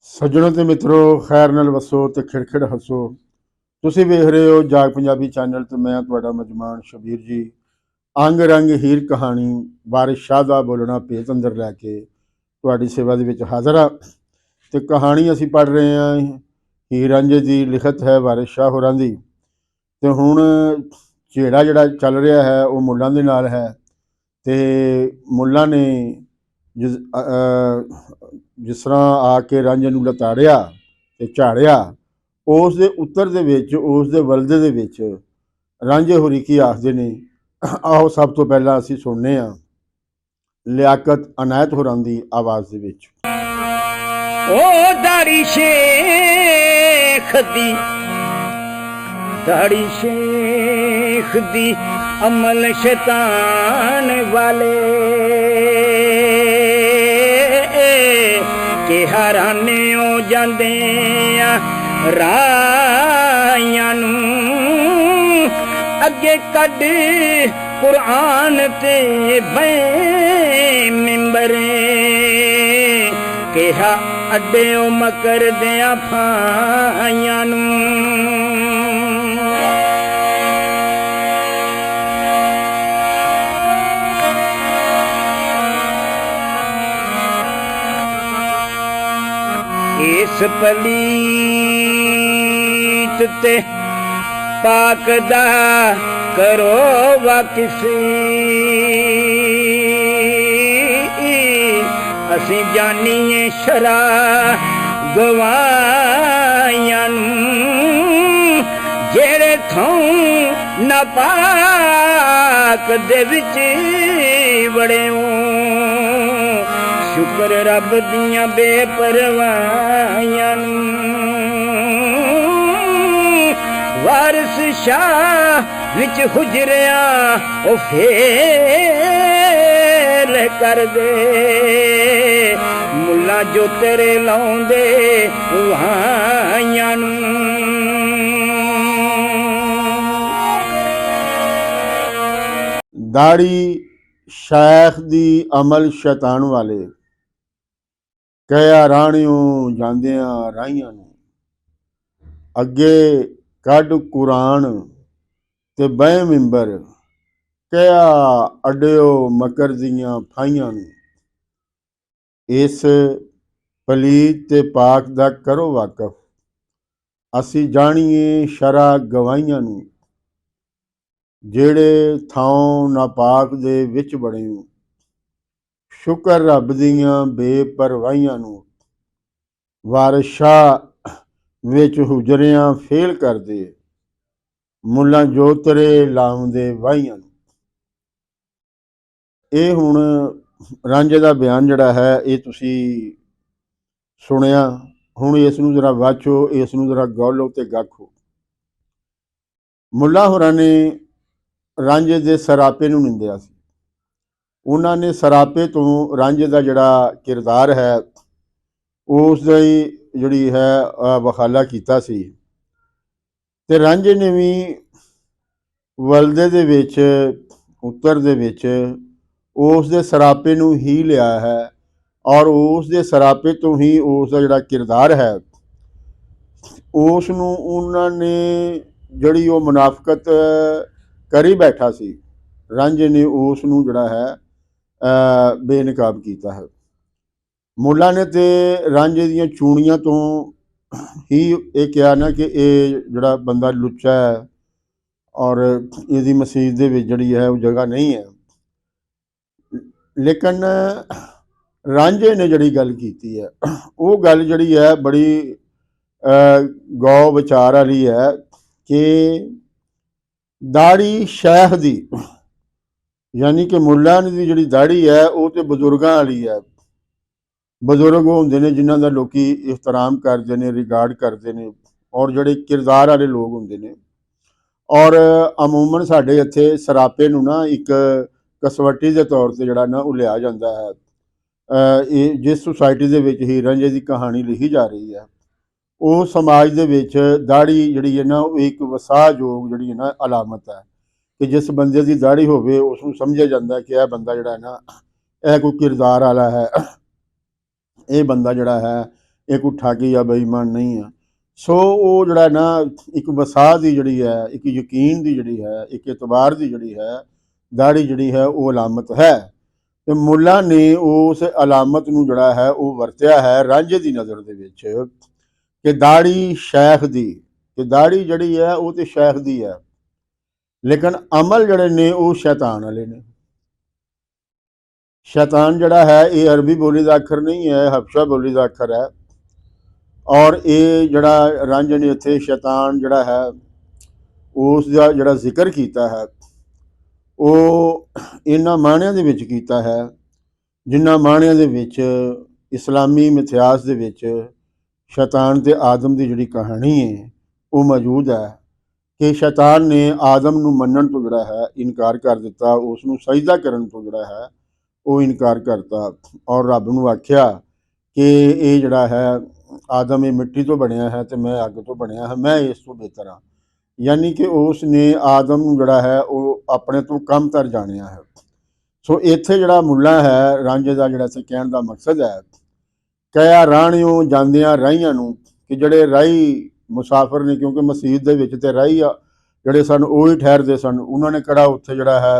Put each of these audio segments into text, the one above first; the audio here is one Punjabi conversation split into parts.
ਸੱਜਣੋ ਤੇ ਮਿੱਤਰੋ, ਖੈਰ ਨਾਲ ਵਸੋ ਤੇ ਖਿੜਖਿੜ ਹੱਸੋ। ਤੁਸੀਂ ਵੇਖ ਰਹੇ ਹੋ ਜਾਗ ਪੰਜਾਬੀ ਚੈਨਲ ਤੇ ਮੈਂ ਤੁਹਾਡਾ ਮਜਮਾਨ ਸ਼ਬੀਰ ਜੀ ਅੰਗ ਰੰਗ ਹੀਰ ਕਹਾਣੀ ਵਾਰਿਸ ਸ਼ਾਹ ਦਾ ਬੋਲਣਾ ਭੇਤ ਅੰਦਰ ਲੈ ਕੇ ਤੁਹਾਡੀ ਸੇਵਾ ਦੇ ਵਿੱਚ ਹਾਜ਼ਰ ਆ। ਤੇ ਕਹਾਣੀ ਅਸੀਂ ਪੜ੍ਹ ਰਹੇ ਹਾਂ ਹੀਰ ਰਾਂਝੇ ਦੀ, ਲਿਖਤ ਹੈ ਵਾਰਿਸ ਸ਼ਾਹ ਹੋਰਾਂ ਦੀ। ਤੇ ਹੁਣ ਝੇੜਾ ਜਿਹੜਾ ਚੱਲ ਰਿਹਾ ਹੈ ਉਹ ਮੁੱਲਾਂ ਦੇ ਨਾਲ ਹੈ। ਤੇ ਮੁੱਲਾਂ ਨੇ ਜਿਸ ਤਰ੍ਹਾਂ ਆ ਕੇ ਰਾਂਝੇ ਨੂੰ ਲਤਾੜਿਆ ਤੇ ਝਾੜਿਆ, ਉਸ ਦੇ ਉੱਤਰ ਦੇ ਵਿੱਚ, ਉਸ ਦੇ ਵਲਦੇ ਦੇ ਵਿੱਚ ਰਾਂਝੇ ਹੋਰੀ ਕੀ ਆਖਦੇ ਨੇ, ਆਓ ਸਭ ਤੋਂ ਪਹਿਲਾਂ ਅਸੀਂ ਸੁਣਨੇ ਹਾਂ ਲਿਆਕਤ ਅਨਾਇਤ ਹੋਰਾਂ ਦੀ ਆਵਾਜ਼ ਦੇ ਵਿੱਚ। ਉਹ ਦਾੜੀ ਸ਼ੇਖ ਦੀ ਅਮਲ ਸ਼ੈਤਾਨ ਵਾਲੇ ਕਿ ਹਰਾਨੇ ਹੋ ਜਾਂਦੇ ਆ ਰਾਇਆਂ ਨੂੰ ਅੱਗੇ ਕੱਢ ਕੁਰਾਨ ਤੇ ਬੈ ਮਿੰਬਰੇ ਕਿਹਾ ਅੱਡਿਓ ਮਕਰ ਦਿਆਂ ਫਾਇਆਂ ਨੂੰ। ਇਸ ਪਲੀਤ ਤੇ ਪਾਕ ਦਾ ਕਰੋ ਵਾਕਿਫੀ, ਅਸੀਂ ਜਾਨੀਏ ਸ਼ਰਾ ਗਵਾਈਆਂ ਨੂੰ ਜਿਹੜੇ ਥਾਂ ਨਾਪਾਕ ਦੇ ਵਿੱਚ ਵੜਿਓ। ਸ਼ੁਕਰ ਰੱਬ ਦੀਆਂ ਬੇਪਰਵਾਹੀਆਂ ਨੂੰ ਵਾਰਿਸ ਸ਼ਾਹ ਵਿੱਚ ਹੁਜਰਿਆ ਉਹ ਫੇਲ ਕਰਦੇ ਮੁੱਲਾ ਜੋ ਤੇਰੇ ਲਾਉਂਦੇ ਵਾਹੀਆਂ ਨੂੰ। ਦਾੜੀ ਸ਼ੈਖ ਦੀ ਅਮਲ ਸ਼ੈਤਾਨ ਵਾਲੇ ਕਹਿਆ ਰਾਣਿਓ ਜਾਂਦਿਆਂ ਰਾਹੀਆਂ ਨੂੰ ਅੱਗੇ ਕੱਢ ਕੁਰਾਨ ਤੇ ਬਹਿ ਮਿੰਬਰ ਕਹਿਆ ਅੱਡਿਓ ਮਕਰ ਦੀਆਂ ਫਾਈਆਂ ਨੂੰ। ਇਸ ਪਲੀਤ ਤੇ ਪਾਕ ਦਾ ਕਰੋ ਵਾਕਫ, ਅਸੀਂ ਜਾਣੀਏ ਸ਼ਰਾ ਗਵਾਈਆਂ ਨੂੰ ਜਿਹੜੇ ਥਾਂ ਨਾਪਾਕ ਦੇ ਵਿੱਚ ਬਣੇ। ਸ਼ੁਕਰ ਰੱਬ ਦੀਆਂ ਬੇਪਰਵਾਹੀਆਂ ਨੂੰ ਵਾਰਿਸ ਸ਼ਾਹ ਵਿੱਚ ਹੁਜਰਿਆਂ ਫੇਲ ਕਰਦੇ ਮੁੱਲਾਂ ਜੋ ਤੇਰੇ ਲਾਉਂਦੇ ਵਾਹੀਆਂ ਨੂੰ। ਇਹ ਹੁਣ ਰਾਂਝੇ ਦਾ ਬਿਆਨ ਜਿਹੜਾ ਹੈ ਇਹ ਤੁਸੀਂ ਸੁਣਿਆ। ਹੁਣ ਇਸ ਨੂੰ ਜ਼ਰਾ ਵਾਚੋ, ਇਸ ਨੂੰ ਜ਼ਰਾ ਗੌਲੋ ਤੇ ਗਾਖੋ। ਮੁੱਲਾ ਹੋਰਾਂ ਨੇ ਰਾਂਝੇ ਦੇ ਸਰਾਪੇ ਨੂੰ ਨਿੰਦਿਆ ਸੀ। ਉਹਨਾਂ ਨੇ ਸਰਾਪੇ ਤੋਂ ਰਾਂਝੇ ਦਾ ਜਿਹੜਾ ਕਿਰਦਾਰ ਹੈ ਉਸ ਦੀ ਜਿਹੜੀ ਹੈ ਵਖਾਲਾ ਕੀਤਾ ਸੀ। ਤੇ ਰਾਂਝੇ ਨੇ ਵੀ ਵਲਦੇ ਦੇ ਵਿੱਚ, ਉੱਤਰ ਦੇ ਵਿੱਚ ਉਸ ਦੇ ਸਰਾਪੇ ਨੂੰ ਹੀ ਲਿਆ ਹੈ ਔਰ ਉਸ ਦੇ ਸਰਾਪੇ ਤੋਂ ਹੀ ਉਸ ਦਾ ਜਿਹੜਾ ਕਿਰਦਾਰ ਹੈ ਉਸ ਨੂੰ ਉਹਨਾਂ ਨੇ ਜਿਹੜੀ ਉਹ ਮੁਨਾਫਕਤ ਕਰੀ ਬੈਠਾ ਸੀ, ਰਾਂਝੇ ਨੇ ਉਸ ਨੂੰ ਜਿਹੜਾ ਹੈ ਬੇਨਕਾਬ ਕੀਤਾ ਹੈ। ਮੁੱਲਾ ਨੇ ਤੇ ਰਾਂਝੇ ਦੀਆਂ ਚੂੜੀਆਂ ਤੋਂ ਹੀ ਇਹ ਕਿਹਾ ਨਾ ਕਿ ਇਹ ਜਿਹੜਾ ਬੰਦਾ ਲੁੱਚਾ ਹੈ ਔਰ ਇਹਦੀ ਮਸੀਤ ਦੇ ਵਿੱਚ ਜਿਹੜੀ ਹੈ ਉਹ ਜਗ੍ਹਾ ਨਹੀਂ ਹੈ। ਲੇਕਿਨ ਰਾਂਝੇ ਨੇ ਜਿਹੜੀ ਗੱਲ ਕੀਤੀ ਹੈ ਉਹ ਗੱਲ ਜਿਹੜੀ ਹੈ ਬੜੀ ਗੌ ਵਿਚਾਰ ਵਾਲੀ ਹੈ ਕਿ ਦਾੜੀ ਸ਼ੈਖ ਦੀ, ਯਾਨੀ ਕਿ ਮੁੱਲਾ ਦੀ ਜਿਹੜੀ ਦਾੜੀ ਹੈ ਉਹ ਤੇ ਬਜ਼ੁਰਗਾਂ ਵਾਲੀ ਹੈ। ਬਜ਼ੁਰਗ ਹੁੰਦੇ ਨੇ ਜਿਨ੍ਹਾਂ ਦਾ ਲੋਕੀ ਇhtਰਾਮ ਕਰਦੇ ਨੇ, ਰਿਗਾਰਡ ਕਰਦੇ ਨੇ ਔਰ ਜਿਹੜੇ ਕਿਰਦਾਰ ਵਾਲੇ ਲੋਕ ਹੁੰਦੇ ਨੇ। ਔਰ ਅਮੂਮਨ ਸਾਡੇ ਇੱਥੇ ਸਰਾਪੇ ਨੂੰ ਨਾ ਇੱਕ ਕਸਵੱਟੀ ਦੇ ਤੌਰ ਤੇ ਜਿਹੜਾ ਨਾ ਉਹ ਲਿਆ ਜਾਂਦਾ ਹੈ। ਇਹ ਜਿਸ ਸੁਸਾਇਟੀ ਦੇ ਵਿੱਚ ਹੀਰ ਰਾਂਝੇ ਦੀ ਕਹਾਣੀ ਲਿਖੀ ਜਾ ਰਹੀ ਹੈ ਉਹ ਸਮਾਜ ਦੇ ਵਿੱਚ ਦਾੜੀ ਜਿਹੜੀ ਹੈ ਨਾ ਉਹ ਇੱਕ ਵਸਾਯੋਗ ਜਿਹੜੀ ਹੈ ਨਾ ਅਲਾਮਤ ਹੈ ਕਿ ਜਿਸ ਬੰਦੇ ਦੀ ਦਾੜੀ ਹੋਵੇ ਉਸ ਨੂੰ ਸਮਝਿਆ ਜਾਂਦਾ ਕਿ ਇਹ ਬੰਦਾ ਜਿਹੜਾ ਹੈ ਨਾ ਇਹ ਕੋਈ ਕਿਰਦਾਰ ਵਾਲਾ ਹੈ, ਇਹ ਬੰਦਾ ਜਿਹੜਾ ਹੈ ਇਹ ਕੋਈ ਠੱਗ ਜਾਂ ਬੇਈਮਾਨ ਨਹੀਂ ਆ। ਸੋ ਉਹ ਜਿਹੜਾ ਨਾ ਇੱਕ ਵਸਾ ਦੀ ਜਿਹੜੀ ਹੈ, ਇੱਕ ਯਕੀਨ ਦੀ ਜਿਹੜੀ ਹੈ, ਇੱਕ ਇਤਬਾਰ ਦੀ ਜਿਹੜੀ ਹੈ ਦਾੜੀ ਜਿਹੜੀ ਹੈ ਉਹ ਅਲਾਮਤ ਹੈ। ਤੇ ਮੁੱਲਾ ਨੇ ਉਸ ਅਲਾਮਤ ਨੂੰ ਜਿਹੜਾ ਹੈ ਉਹ ਵਰਤਿਆ ਹੈ ਰਾਂਝੇ ਦੀ ਨਜ਼ਰ ਦੇ ਵਿੱਚ ਕਿ ਦਾੜੀ ਸ਼ੈਖ ਦੀ, ਕਿ ਦਾੜੀ ਜਿਹੜੀ ਹੈ ਉਹ ਤੇ ਸ਼ੈਖ ਦੀ ਹੈ, ਲੇਕਿਨ ਅਮਲ ਜਿਹੜੇ ਨੇ ਉਹ ਸ਼ੈਤਾਨ ਵਾਲੇ ਨੇ। शैतान जड़ा है ये अरबी बोली का अखर नहीं है, हबशा बोली का अखर है। और ये जड़ा रांझे ने इत्थे शैतान जड़ा है उसका जड़ा जिक्र किया है वो इन्हां माणियां दे विच कीता है जिन्हां माणियां दे विच इस्लामी मिथिहास दे विच शैतान ते आदम की जिहड़ी कहानी है वो मौजूद है कि शैतान ने आदम नूं मन्नण तो जड़ा है इनकार कर दिता, उसनूं सजदा करन तो जड़ा है वो इनकार करता और रब नूं आख्या कि ये जड़ा है आदम ये मिट्टी तो बनया है तो मैं अग तो बनया है, मैं इस तो बेहतर हाँ। यानी कि उसने आदम नूं जड़ा है वो अपने तो कम तर जानिया है। सो इत्थे जड़ा मुल्ला है रांझे का जड़ा से कहण दा मकसद है कया राणियों जांदियां राहियां नूं कि जड़े राही मुसाफिर ने, क्योंकि मसीत दे विच ते राही जड़े सन वो ही ठहरदे सन, उन्होंने कड़ा उत्थे जड़ा है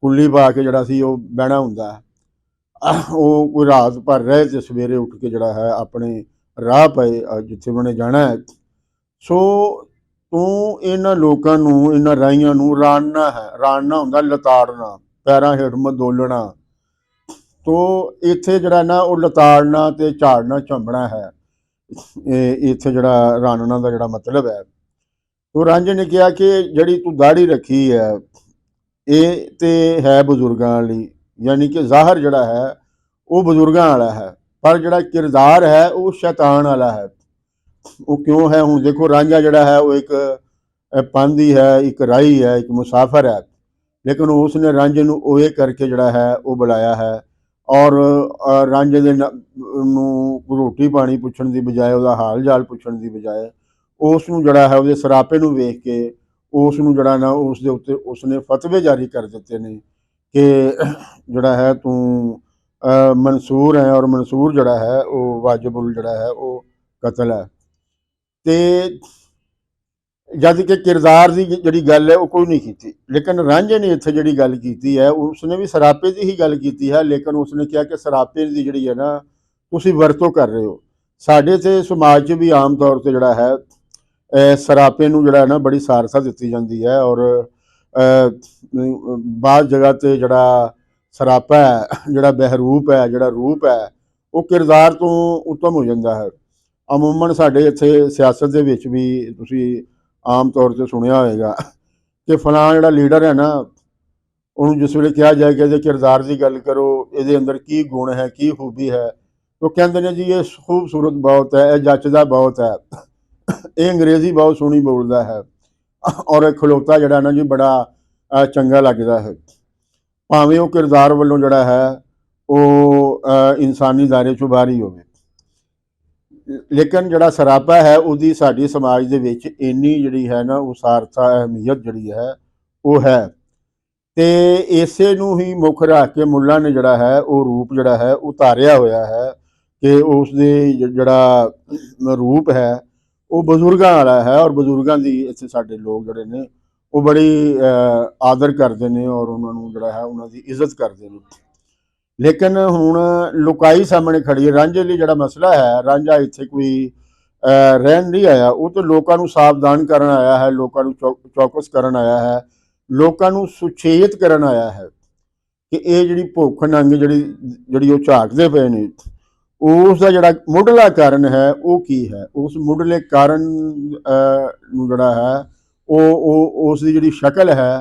कुल्ली पा के जड़ा सी वो बहना हुंदा है। वो कोई रात भर रहे तो सवेरे उठ के जड़ा है अपने राह पे जिथे उन्होंने जाना है। सो तू इन्हां लोकां नूं, इन्हां राहियां नूं राणना है, राणना हुंदा लताड़ना, पैरां हेठ मदोलना। तो इत्थे जड़ा ना वो लताड़ना ते झाड़ना झंबना है, इत्थे जड़ा राणना का जड़ा मतलब है। तो रांझे ने कहा कि जड़ी तू दाढ़ी रखी है ये तो है बजुर्गों वाली, यानी कि ज़ाहर जड़ा है वो बजुर्गों वाला है, पर जड़ा किरदार है वो शैतान वाला है। वो क्यों है? हुण देखो रांझा जड़ा है वो एक पांधी है, एक राही है, एक मुसाफिर है, लेकिन उसने रांझे नूं ओए करके जड़ा है वो बुलाया है और रांझे दे नूं रोटी पानी पुछण दी बजाय, उसदा हाल जाल पुछण दी बजाय उसनूं जड़ा है उसदे सरापे नूं वेख के उसनूं जड़ा ना उसदे उत्ते उसने फतवे जारी कर दिते ने कि जड़ा है तू मंसूर है और मंसूर जड़ा है वो वाजिबुल जड़ा है वो कतल है। ते जद कि किरदार की जिहड़ी गल है वो कोई नहीं की, लेकिन रांझे ने इत्थे जिहड़ी गल की है उसने भी सरापे की ही गल की है, लेकिन उसने कहा कि सरापे की जिहड़ी है ना तुसीं वरतों कर रहे हो। साडे ते समाज च भी आम तौर पर जड़ा है सरापे नूं जड़ा ना बड़ी सारसा दी जाती है और बाद जगह ते जड़ा सरापा है, जड़ा बहरूप है, जड़ा रूप है वो किरदार तो उत्तम हो जाता है। अमूमन साडे इत्थे सियासत दे विच भी तुसीं आम तौर पर सुनिया होएगा कि फलां जड़ा लीडर है ना उन्होंने जिस वे कहा जाए कि किरदार की गल करो, ये अंदर की गुण है, की खूबी है, तो कहते हैं जी ये खूबसूरत बहुत है, यह जचदा बहुत है, ये अंग्रेज़ी बहुत सोहनी बोलता है और खलोता जड़ा ना जी बड़ा चंगा लगता है, भावें वो किरदार वालों जड़ा है वो इंसानी दायरे चों बाहर ही होवे। लेकिन जड़ा सरापा है उसकी साडी समाज दे विच इन्नी जिहड़ी है ना वो सारथा अहमियत जिहड़ी है वो है। ते इसे नूं ही मुख रख के मुल्ला ने जड़ा है वो रूप जड़ा है उतारिया होया है कि उसदे जड़ा रूप है वो बजुर्गों वाला है और बजुर्गों की इत्थे साडे लोग जड़े ने वो बड़ी आदर करते हैं और उन्होंने जड़ा है उन्होंने इज्जत करते हैं। लेकिन हुण लुकाई सामने खड़ी है। रांझे लई जिहड़ा मसला है, रांझा इत्थे कोई रहन नहीं आया, वो तो लोगों को सावधान करन आया है, लोगों को चौकस करन आया है, लोगों को सुचेत करन आया है कि ये जिहड़ी भुख नंग जिहड़ी वो झाकदे पे ने उसका जिहड़ा मुढ़ला कारण है वो की है, उस मुढ़ले कारण नूं जिहड़ा है वो उसकी जिहड़ी शक्ल है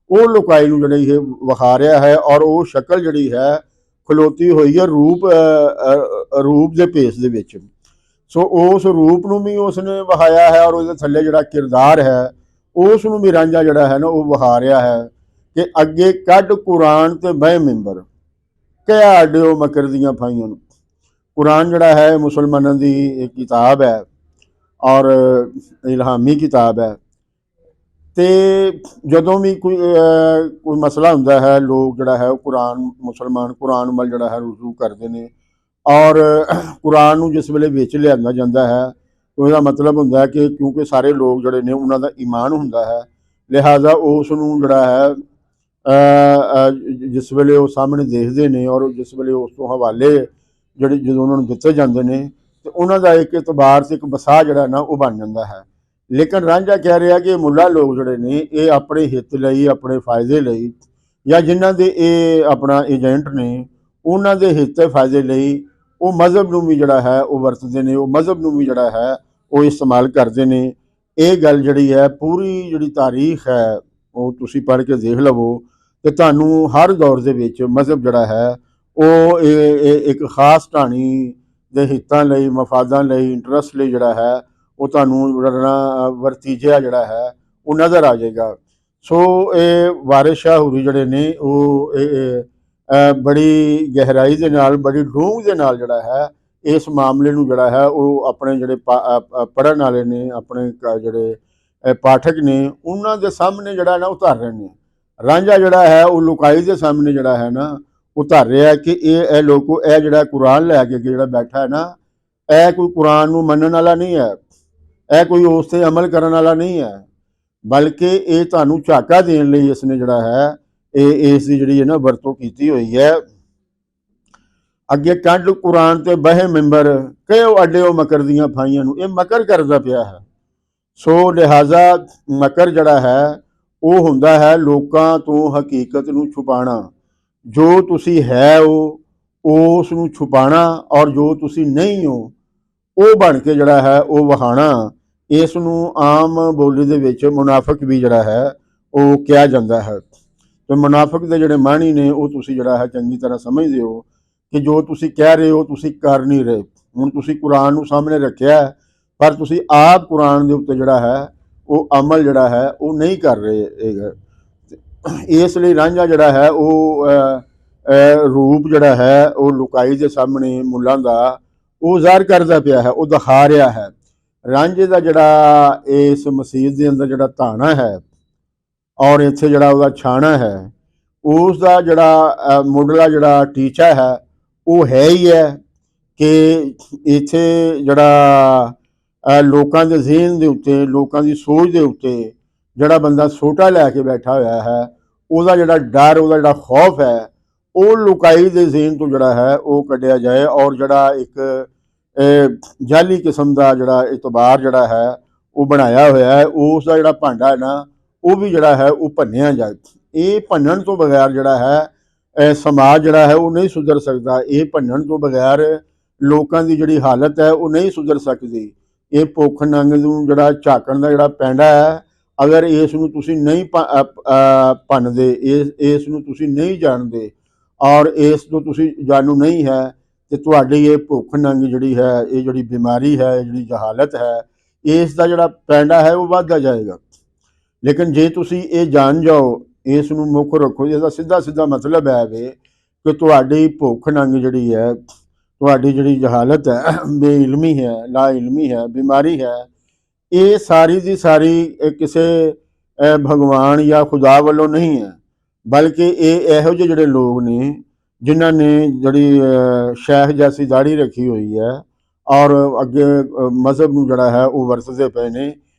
वो लुकाई नूं जिहड़ी है विखा रहा है और वो शक्ल जिहड़ी है खलोती हुई है रूप के भेस दे विच। सो उस रूप नूं भी उसने विखाया है और उसदे थल्ले जिहड़ा किरदार है उसनूं भी रांझा जिहड़ा है ना वो विखा रहा है कि अगे कढ कुरान ते बह मिंबर क्या अड्डिओ मकर दियां फाइयां नूं। कुरान जिहड़ा है मुसलमानों की एक किताब है और इल्हामी किताब है। तो जदों भी कोई मसला हुंदा है लोग जिहड़ा है कुरान मुसलमान कुरान वल जिहड़ा है रुजू करते हैं ਔਰ ਕੁਰਾਨ ਨੂੰ ਜਿਸ ਵੇਲੇ ਵਿੱਚ ਲਿਆਂਦਾ ਜਾਂਦਾ ਹੈ, ਉਹਦਾ ਮਤਲਬ ਹੁੰਦਾ ਹੈ ਕਿ ਕਿਉਂਕਿ ਸਾਰੇ ਲੋਕ ਜਿਹੜੇ ਨੇ ਉਹਨਾਂ ਦਾ ਈਮਾਨ ਹੁੰਦਾ ਹੈ, ਲਿਹਾਜ਼ਾ ਉਸ ਨੂੰ ਜਿਹੜਾ ਹੈ ਜਿਸ ਵੇਲੇ ਉਹ ਸਾਹਮਣੇ ਦੇਖਦੇ ਨੇ ਔਰ ਜਿਸ ਵੇਲੇ ਉਸ ਤੋਂ ਹਵਾਲੇ ਜਿਹੜੇ ਜਦੋਂ ਉਹਨਾਂ ਨੂੰ ਦਿੱਤੇ ਜਾਂਦੇ ਨੇ ਤੇ ਉਹਨਾਂ ਦਾ ਇੱਕ ਇਤਬਾਰ ਤੇ ਇੱਕ ਵਸਾ ਜਿਹੜਾ ਨਾ ਉਹ ਬਣ ਜਾਂਦਾ ਹੈ। ਲੇਕਿਨ ਰਾਂਝਾ ਕਹਿ ਰਿਹਾ ਕਿ ਮੁੱਲਾ ਲੋਕ ਜਿਹੜੇ ਨੇ ਇਹ ਆਪਣੇ ਹਿੱਤ ਲਈ, ਆਪਣੇ ਫਾਇਦੇ ਲਈ, ਜਾਂ ਜਿਨ੍ਹਾਂ ਦੇ ਇਹ ਆਪਣਾ ਏਜੰਟ ਨੇ ਉਹਨਾਂ ਦੇ ਹਿੱਤ ਤੇ ਫਾਇਦੇ ਲਈ ਉਹ ਮਜ਼ਹਬ ਨੂੰ ਵੀ ਜਿਹੜਾ ਹੈ ਉਹ ਵਰਤਦੇ ਨੇ, ਉਹ ਮਜ਼ਹਬ ਨੂੰ ਵੀ ਜਿਹੜਾ ਹੈ ਉਹ ਇਸਤੇਮਾਲ ਕਰਦੇ ਨੇ। ਇਹ ਗੱਲ ਜਿਹੜੀ ਹੈ ਪੂਰੀ ਜਿਹੜੀ ਤਾਰੀਖ ਹੈ ਉਹ ਤੁਸੀਂ ਪੜ੍ਹ ਕੇ ਦੇਖ ਲਵੋ ਕਿ ਤੁਹਾਨੂੰ ਹਰ ਦੌਰ ਦੇ ਵਿੱਚ ਮਜ਼ਹਬ ਜਿਹੜਾ ਹੈ ਉਹ ਇੱਕ ਖਾਸ ਢਾਣੀ ਦੇ ਹਿੱਤਾਂ ਲਈ, ਮਫਾਦਾਂ ਲਈ, ਇੰਟਰਸਟ ਲਈ ਜਿਹੜਾ ਹੈ ਉਹ ਤੁਹਾਨੂੰ ਵਰਤੀਜਿਆ ਜਿਹੜਾ ਹੈ ਉਹ ਨਜ਼ਰ ਆ ਜਾਏਗਾ। ਸੋ ਇਹ ਵਾਰਿਸ ਸ਼ਾਹ ਹੁਰੀ ਜਿਹੜੇ ਨੇ ਉਹ ਬੜੀ ਗਹਿਰਾਈ ਦੇ ਨਾਲ, ਬੜੀ ਡੂੰਘ ਦੇ ਨਾਲ ਜਿਹੜਾ ਹੈ ਇਸ ਮਾਮਲੇ ਨੂੰ ਜਿਹੜਾ ਹੈ ਉਹ ਆਪਣੇ ਜਿਹੜੇ ਪੜ੍ਹਨ ਵਾਲੇ ਨੇ, ਆਪਣੇ ਜਿਹੜੇ ਪਾਠਕ ਨੇ ਉਹਨਾਂ ਦੇ ਸਾਹਮਣੇ ਜਿਹੜਾ ਨਾ ਉਤਾਰ ਰਹੇ ਨੇ। ਰਾਂਝਾ ਜਿਹੜਾ ਹੈ ਉਹ ਲੁਕਾਈ ਦੇ ਸਾਹਮਣੇ ਜਿਹੜਾ ਹੈ ਨਾ ਉਤਾਰ ਰਿਹਾ ਕਿ ਇਹ ਲੋਕੋ, ਇਹ ਜਿਹੜਾ ਕੁਰਾਨ ਲੈ ਕੇ ਜਿਹੜਾ ਬੈਠਾ ਹੈ ਨਾ, ਇਹ ਕੋਈ ਕੁਰਾਨ ਨੂੰ ਮੰਨਣ ਵਾਲਾ ਨਹੀਂ ਹੈ, ਇਹ ਕੋਈ ਉਸ 'ਤੇ ਅਮਲ ਕਰਨ ਵਾਲਾ ਨਹੀਂ ਹੈ, ਬਲਕਿ ਇਹ ਤੁਹਾਨੂੰ ਝਾਕਾ ਦੇਣ ਲਈ ਇਸਨੇ ਜਿਹੜਾ ਹੈ ਇਸ ਦੀ ਜਿਹੜੀ ਹੈ ਨਾ ਵਰਤੋਂ ਕੀਤੀ ਹੋਈ ਹੈ। ਅੱਗੇ ਕੱਢ ਕੁਰਾਨ ਤੇ ਬਹਿ ਮੈਂਬਰ ਕਹਿਓ ਅੱਡਿਓ ਮਕਰ ਦੀਆਂ ਫਾਈਆਂ ਨੂੰ, ਇਹ ਮਕਰ ਕਰਦਾ ਪਿਆ ਹੈ। ਸੋ ਲਿਹਾਜ਼ਾ ਮਕਰ ਜਿਹੜਾ ਹੈ ਉਹ ਹੁੰਦਾ ਹੈ ਲੋਕਾਂ ਤੋਂ ਹਕੀਕਤ ਨੂੰ ਛੁਪਾਉਣਾ, ਜੋ ਤੁਸੀਂ ਹੈ ਉਹ ਉਸ ਨੂੰ ਛੁਪਾਉਣਾ, ਔਰ ਜੋ ਤੁਸੀਂ ਨਹੀਂ ਹੋ ਉਹ ਬਣ ਕੇ ਜਿਹੜਾ ਹੈ ਉਹ ਵਹਾਣਾ। ਇਸ ਨੂੰ ਆਮ ਬੋਲੀ ਦੇ ਵਿੱਚ ਮੁਨਾਫਿਕ ਵੀ ਜਿਹੜਾ ਹੈ ਉਹ ਕਿਹਾ ਜਾਂਦਾ ਹੈ। ਤੇ ਮੁਨਾਫਿਕ ਦੇ ਜਿਹੜੇ ਮਾਣੀ ਨੇ ਉਹ ਤੁਸੀਂ ਜਿਹੜਾ ਹੈ ਚੰਗੀ ਤਰ੍ਹਾਂ ਸਮਝਦੇ ਹੋ ਕਿ ਜੋ ਤੁਸੀਂ ਕਹਿ ਰਹੇ ਹੋ ਤੁਸੀਂ ਕਰ ਨਹੀਂ ਰਹੇ। ਹੁਣ ਤੁਸੀਂ ਕੁਰਾਨ ਨੂੰ ਸਾਹਮਣੇ ਰੱਖਿਆ ਪਰ ਤੁਸੀਂ ਆਪ ਕੁਰਾਨ ਦੇ ਉੱਤੇ ਜਿਹੜਾ ਹੈ ਉਹ ਅਮਲ ਜਿਹੜਾ ਹੈ ਉਹ ਨਹੀਂ ਕਰ ਰਹੇ। ਇਸ ਲਈ ਰਾਂਝਾ ਜਿਹੜਾ ਹੈ ਉਹ ਰੂਪ ਜਿਹੜਾ ਹੈ ਉਹ ਲੁਕਾਈ ਦੇ ਸਾਹਮਣੇ ਮੁੱਲਾਂ ਦਾ ਉਹ ਜ਼ਾਹਰ ਕਰਦਾ ਪਿਆ ਹੈ, ਉਹ ਦਿਖਾ ਰਿਹਾ ਹੈ। ਰਾਂਝੇ ਦਾ ਜਿਹੜਾ ਇਸ ਮਸੀਤ ਦੇ ਅੰਦਰ ਜਿਹੜਾ ਧਾਣਾ ਹੈ ਔਰ ਇੱਥੇ ਜਿਹੜਾ ਉਹਦਾ ਛਾਣਾ ਹੈ, ਉਸ ਦਾ ਜਿਹੜਾ ਮੁੱਢਲਾ ਜਿਹੜਾ ਟੀਚਾ ਹੈ ਉਹ ਹੈ ਹੀ ਹੈ ਕਿ ਇੱਥੇ ਜਿਹੜਾ ਲੋਕਾਂ ਦੇ ਜ਼ਿਹਨ ਦੇ ਉੱਤੇ, ਲੋਕਾਂ ਦੀ ਸੋਚ ਦੇ ਉੱਤੇ ਜਿਹੜਾ ਬੰਦਾ ਸੋਟਾ ਲੈ ਕੇ ਬੈਠਾ ਹੋਇਆ ਹੈ ਉਹਦਾ ਜਿਹੜਾ ਡਰ, ਉਹਦਾ ਜਿਹੜਾ ਖੌਫ ਹੈ ਉਹ ਲੁਕਾਈ ਦੇ ਜ਼ਿਹਨ ਤੋਂ ਜਿਹੜਾ ਹੈ ਉਹ ਕੱਢਿਆ ਜਾਏ, ਔਰ ਜਿਹੜਾ ਇੱਕ ਜਾਲੀ ਕਿਸਮ ਦਾ ਜਿਹੜਾ ਇਤਬਾਰ ਜਿਹੜਾ ਹੈ ਉਹ ਬਣਾਇਆ ਹੋਇਆ ਹੈ ਉਸ ਦਾ ਜਿਹੜਾ ਭਾਂਡਾ ਹੈ ਨਾ ਉਹ ਵੀ ਜਿਹੜਾ ਹੈ ਉਹ ਭੰਨਿਆ ਜਾਏ। ਇਹ ਭੰਨਣ ਤੋਂ ਬਗੈਰ ਜਿਹੜਾ ਹੈ ਸਮਾਜ ਜਿਹੜਾ ਹੈ ਉਹ ਨਹੀਂ ਸੁਧਰ ਸਕਦਾ। ਇਹ ਭੰਨਣ ਤੋਂ ਬਗੈਰ ਲੋਕਾਂ ਦੀ ਜਿਹੜੀ ਹਾਲਤ ਹੈ ਉਹ ਨਹੀਂ ਸੁਧਰ ਸਕਦੀ। ਇਹ ਭੁੱਖ ਨੰਗ ਨੂੰ ਜਿਹੜਾ ਝਾਕਣ ਦਾ ਜਿਹੜਾ ਪੈਂਡਾ ਹੈ, ਅਗਰ ਇਸ ਨੂੰ ਤੁਸੀਂ ਨਹੀਂ ਭੰਨਦੇ, ਇਸ ਨੂੰ ਤੁਸੀਂ ਨਹੀਂ ਜਾਣਦੇ ਔਰ ਇਸ ਤੋਂ ਤੁਸੀਂ ਜਾਣੂ ਨਹੀਂ ਹੈ ਤੇ ਤੁਹਾਡੀ ਇਹ ਭੁੱਖ ਨੰਗ ਜਿਹੜੀ ਹੈ, ਇਹ ਜਿਹੜੀ ਬਿਮਾਰੀ ਹੈ, ਜਿਹੜੀ ਜਹਾਲਤ ਹੈ, ਇਸ ਦਾ ਜਿਹੜਾ ਪੈਂਡਾ ਹੈ ਉਹ ਵੱਧਦਾ ਜਾਏਗਾ। ਲੇਕਿਨ ਜੇ ਤੁਸੀਂ ਇਹ ਜਾਣ ਜਾਓ, ਇਸ ਨੂੰ ਮੁੱਖ ਰੱਖੋ, ਇਹਦਾ ਸਿੱਧਾ ਮਤਲਬ ਹੈ ਕਿ ਤੁਹਾਡੀ ਭੁੱਖ ਨੰਗ ਜਿਹੜੀ ਹੈ, ਤੁਹਾਡੀ ਜਿਹੜੀ ਜਹਾਲਤ ਹੈ, ਬੇਇਲਮੀ ਹੈ, ਲਾ ਇਲਮੀ ਹੈ, ਬਿਮਾਰੀ ਹੈ, ਇਹ ਸਾਰੀ ਦੀ ਸਾਰੀ ਕਿਸੇ ਭਗਵਾਨ ਜਾਂ ਖੁਦਾ ਵੱਲੋਂ ਨਹੀਂ ਹੈ, ਬਲਕਿ ਇਹ ਇਹੋ ਜਿਹੇ ਜਿਹੜੇ ਲੋਕ ਨੇ ਜਿਨ੍ਹਾਂ ਨੇ ਜਿਹੜੀ ਸ਼ੈਖ ਜੈਸੀ ਦਾੜੀ ਰੱਖੀ ਹੋਈ ਹੈ ਔਰ ਅੱਗੇ ਮਜ਼ਹਬ ਨੂੰ ਜਿਹੜਾ ਹੈ ਉਹ ਵਰਤਦੇ ਪਏ ਨੇ।